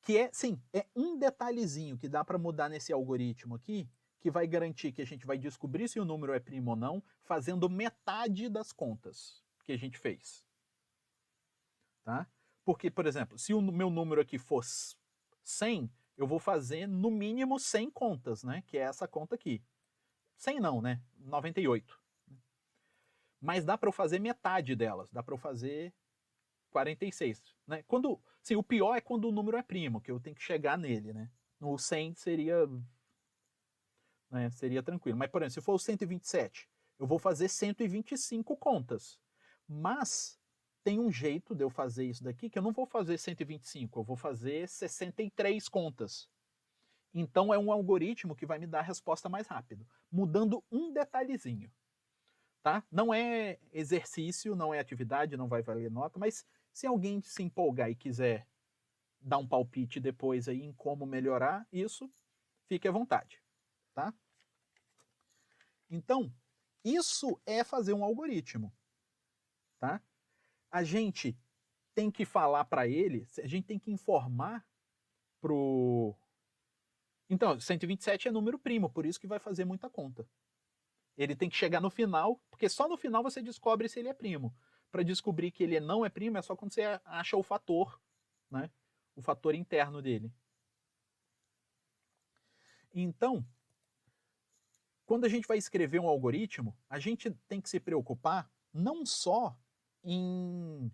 que é, sim, é um detalhezinho que dá para mudar nesse algoritmo aqui, que vai garantir que a gente vai descobrir se o número é primo ou não, fazendo metade das contas que a gente fez. Tá? Porque, por exemplo, se o meu número aqui fosse 100, eu vou fazer no mínimo 100 contas, né? Que é essa conta aqui. 100 não, né? 98. Mas dá para eu fazer metade delas, dá para eu fazer 46, né? Sim, o pior é quando o número é primo, que eu tenho que chegar nele, né? No 100 seria, né, seria tranquilo. Mas, por exemplo, se for o 127, eu vou fazer 125 contas. Mas tem um jeito de eu fazer isso daqui que eu não vou fazer 125, eu vou fazer 63 contas. Então é um algoritmo que vai me dar a resposta mais rápido, mudando um detalhezinho. Tá? Não é exercício, não é atividade, não vai valer nota, mas se alguém se empolgar e quiser dar um palpite depois aí em como melhorar isso, fique à vontade, tá? Então, isso é fazer um algoritmo, tá? A gente tem que falar para ele, a gente tem que informar pro... Então, 127 é número primo, por isso que vai fazer muita conta. Ele tem que chegar no final, porque só no final você descobre se ele é primo. Para descobrir que ele não é primo é só quando você acha o fator, né? O fator interno dele. Então, quando a gente vai escrever um algoritmo, a gente tem que se preocupar não só em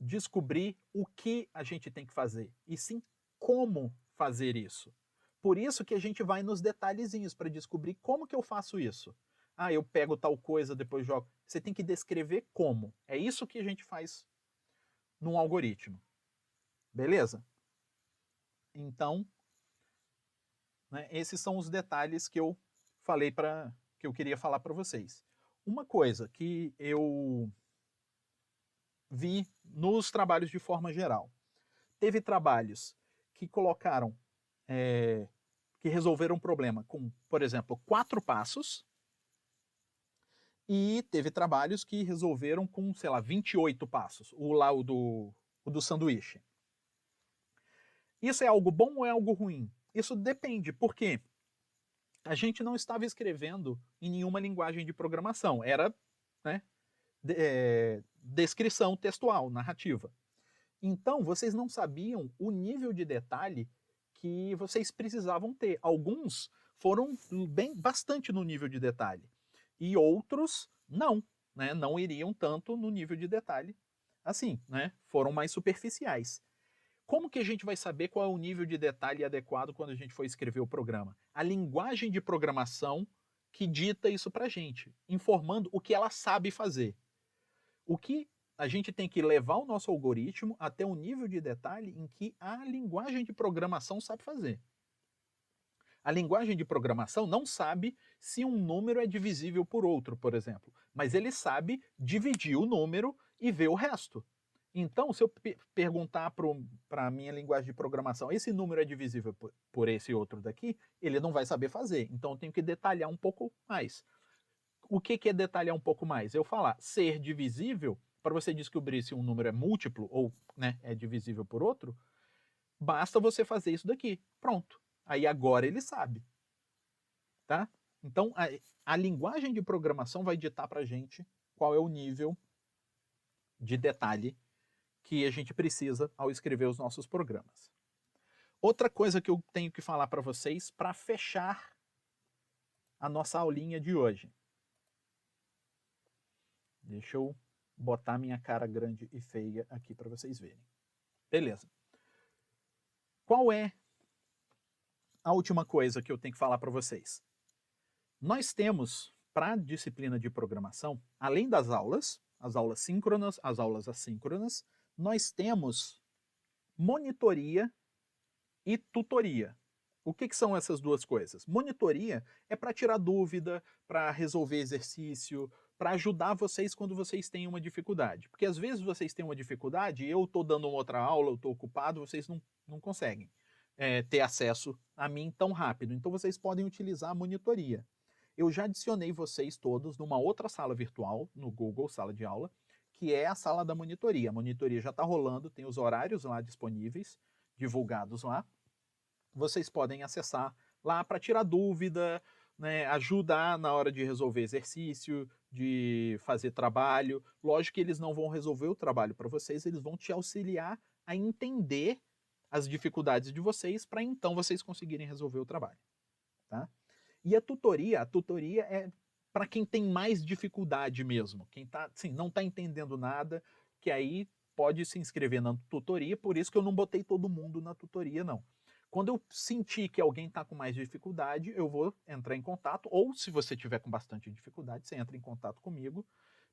descobrir o que a gente tem que fazer, e sim como fazer isso. Por isso que a gente vai nos detalhezinhos para descobrir como que eu faço isso. Ah, eu pego tal coisa, depois jogo. Você tem que descrever como. É isso que a gente faz num algoritmo. Beleza? Então, né, esses são os detalhes que eu falei que eu queria falar para vocês. Uma coisa que eu vi nos trabalhos de forma geral. Teve trabalhos que colocaram, que resolveram um problema com, por exemplo, 4 passos, e teve trabalhos que resolveram com, sei lá, 28 passos, o do sanduíche. Isso é algo bom ou é algo ruim? Isso depende, porque a gente não estava escrevendo em nenhuma linguagem de programação, era, né, descrição textual, narrativa. Então, vocês não sabiam o nível de detalhe que vocês precisavam ter. Alguns foram bastante no nível de detalhe e outros não, né? Não iriam tanto no nível de detalhe assim, né? Foram mais superficiais. Como que a gente vai saber qual é o nível de detalhe adequado quando a gente for escrever o programa? A linguagem de programação que dita isso para a gente, informando o que ela sabe fazer. O que a gente tem que levar o nosso algoritmo até o nível de detalhe em que a linguagem de programação sabe fazer. A linguagem de programação não sabe se um número é divisível por outro, por exemplo, mas ele sabe dividir o número e ver o resto. Então, se eu perguntar para a minha linguagem de programação, esse número é divisível por esse outro daqui, ele não vai saber fazer. Então, eu tenho que detalhar um pouco mais. O que é detalhar um pouco mais? Eu falar ser divisível, para você descobrir se um número é múltiplo ou, né, é divisível por outro, basta você fazer isso daqui. Pronto. Aí agora ele sabe. Tá? Então, a linguagem de programação vai ditar para a gente qual é o nível de detalhe que a gente precisa ao escrever os nossos programas. Outra coisa que eu tenho que falar para vocês para fechar a nossa aulinha de hoje. Deixa eu botar minha cara grande e feia aqui para vocês verem. Beleza. Qual é a última coisa que eu tenho que falar para vocês? Nós temos, para a disciplina de programação, além das aulas, as aulas síncronas, as aulas assíncronas, nós temos monitoria e tutoria. O que são essas duas coisas? Monitoria é para tirar dúvida, para resolver exercício, para ajudar vocês quando vocês têm uma dificuldade. Porque às vezes vocês têm uma dificuldade, eu estou dando uma outra aula, eu estou ocupado, vocês não conseguem ter acesso a mim tão rápido. Então vocês podem utilizar a monitoria. Eu já adicionei vocês todos numa outra sala virtual, no Google Sala de Aula, que é a sala da monitoria. A monitoria já está rolando, tem os horários lá disponíveis, divulgados lá. Vocês podem acessar lá para tirar dúvida, né, ajudar na hora de resolver exercício, de fazer trabalho. Lógico que eles não vão resolver o trabalho para vocês, eles vão te auxiliar a entender as dificuldades de vocês para então vocês conseguirem resolver o trabalho. Tá? E a tutoria é para quem tem mais dificuldade mesmo, quem tá, assim, não está entendendo nada, que aí pode se inscrever na tutoria, por isso que eu não botei todo mundo na tutoria, não. Quando eu sentir que alguém está com mais dificuldade, eu vou entrar em contato, ou se você tiver com bastante dificuldade, você entra em contato comigo,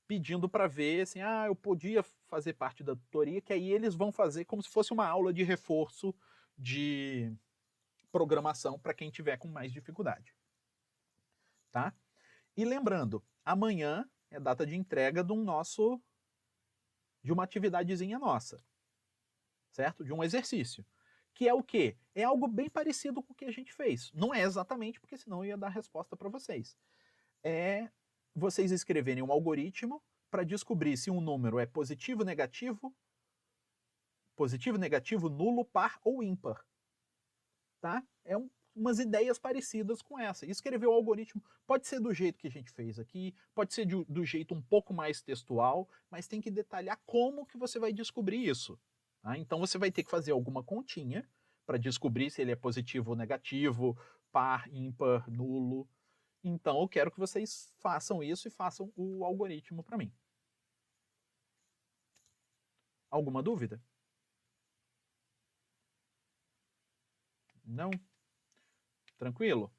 pedindo para ver, assim, eu podia fazer parte da tutoria, que aí eles vão fazer como se fosse uma aula de reforço de programação para quem tiver com mais dificuldade. Tá? E lembrando, amanhã é data de entrega de uma atividadezinha nossa, certo? De um exercício. Que é o quê? É algo bem parecido com o que a gente fez. Não é exatamente, porque senão eu ia dar resposta para vocês. É vocês escreverem um algoritmo para descobrir se um número é positivo, negativo, nulo, par ou ímpar. Tá? É umas ideias parecidas com essa. E escrever o algoritmo pode ser do jeito que a gente fez aqui, pode ser do jeito um pouco mais textual, mas tem que detalhar como que você vai descobrir isso. Tá? Então você vai ter que fazer alguma continha para descobrir se ele é positivo ou negativo, par, ímpar, nulo. Então eu quero que vocês façam isso e façam o algoritmo para mim. Alguma dúvida? Não? Tranquilo?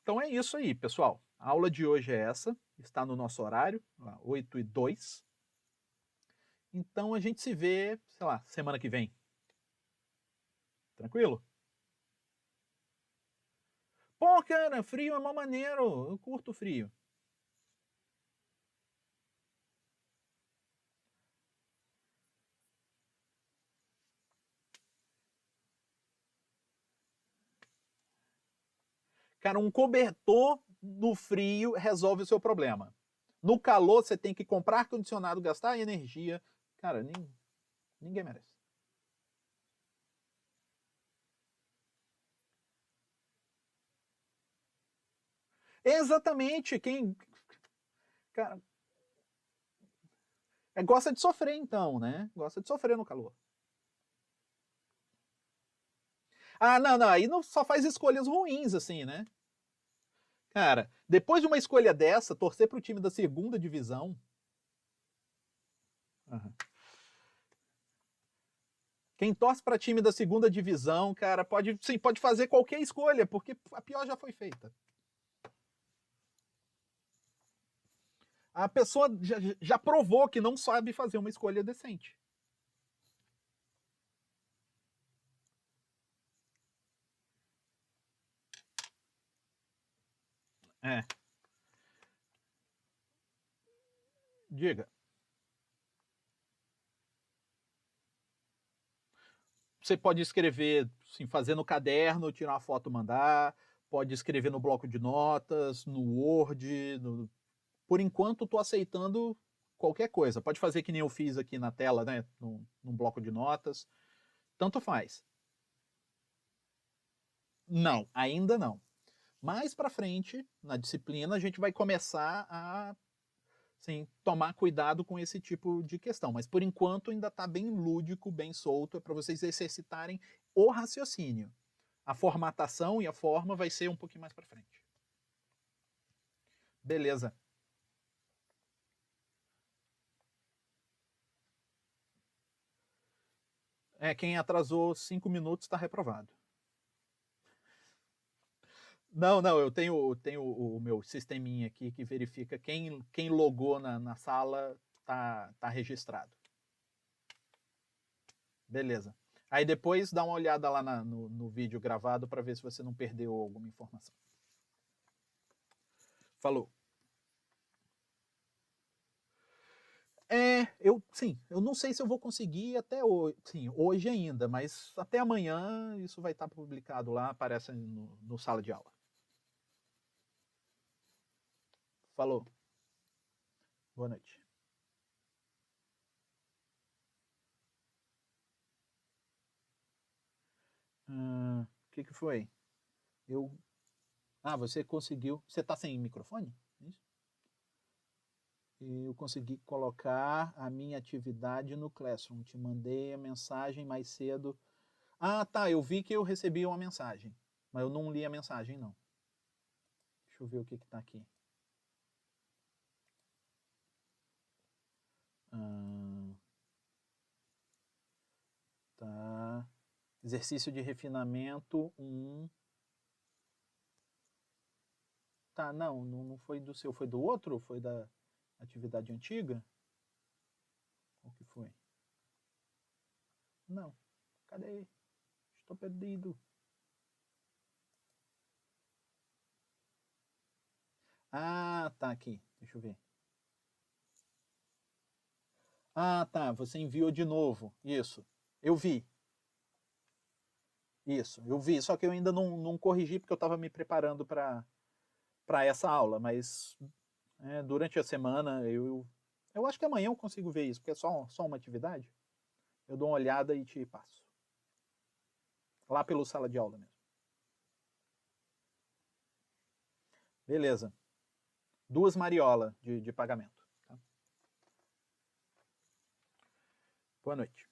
Então é isso aí, pessoal. A aula de hoje é essa, está no nosso horário, 8h02. Então a gente se vê, sei lá, semana que vem. Tranquilo? Pô, cara, frio é mó maneiro, eu curto frio. Cara, um cobertor no frio resolve o seu problema. No calor, você tem que comprar ar-condicionado, gastar energia. Cara, ninguém merece. Exatamente. Quem. Cara, gosta de sofrer, então, né? Gosta de sofrer no calor. Ah, não, não. Aí não só faz escolhas ruins, assim, né? Cara, depois de uma escolha dessa, torcer pro time da segunda divisão. Uhum. Quem torce para time da segunda divisão, cara, pode fazer qualquer escolha, porque a pior já foi feita. A pessoa já provou que não sabe fazer uma escolha decente. É. Diga. Você pode escrever, assim, fazer no caderno, tirar uma foto, mandar. Pode escrever no bloco de notas, no Word. Por enquanto, estou aceitando qualquer coisa. Pode fazer que nem eu fiz aqui na tela, né? Num bloco de notas. Tanto faz. Não, ainda não. Mais para frente, na disciplina, a gente vai começar a tomar cuidado com esse tipo de questão. Mas por enquanto ainda está bem lúdico, bem solto, é para vocês exercitarem o raciocínio. A formatação e a forma vai ser um pouquinho mais para frente. Beleza. Quem atrasou 5 minutos está reprovado. Não, eu tenho o meu sisteminha aqui que verifica quem logou na sala tá registrado. Beleza. Aí depois dá uma olhada lá no vídeo gravado para ver se você não perdeu alguma informação. Falou. Eu não sei se eu vou conseguir até hoje, hoje ainda, mas até amanhã isso vai estar publicado lá, aparece no sala de aula. Falou. Boa noite. O que foi? Você conseguiu. Você está sem microfone? Isso? Eu consegui colocar a minha atividade no Classroom. Te mandei a mensagem mais cedo. Tá. Eu vi que eu recebi uma mensagem, mas eu não li a mensagem, não. Deixa eu ver o que está aqui. Tá. Exercício de refinamento 1. Tá, não foi do seu, foi do outro? Foi da atividade antiga? Qual que foi? Não. Cadê? Estou perdido. Tá aqui. Deixa eu ver. Tá. Você enviou de novo. Isso. Eu vi. Isso. Eu vi. Só que eu ainda não corrigi porque eu estava me preparando para essa aula. Mas durante a semana eu acho que amanhã eu consigo ver isso, porque é só uma atividade. Eu dou uma olhada e te passo. Lá pelo sala de aula mesmo. Beleza. 2 mariola de pagamento. Tá? Boa noite.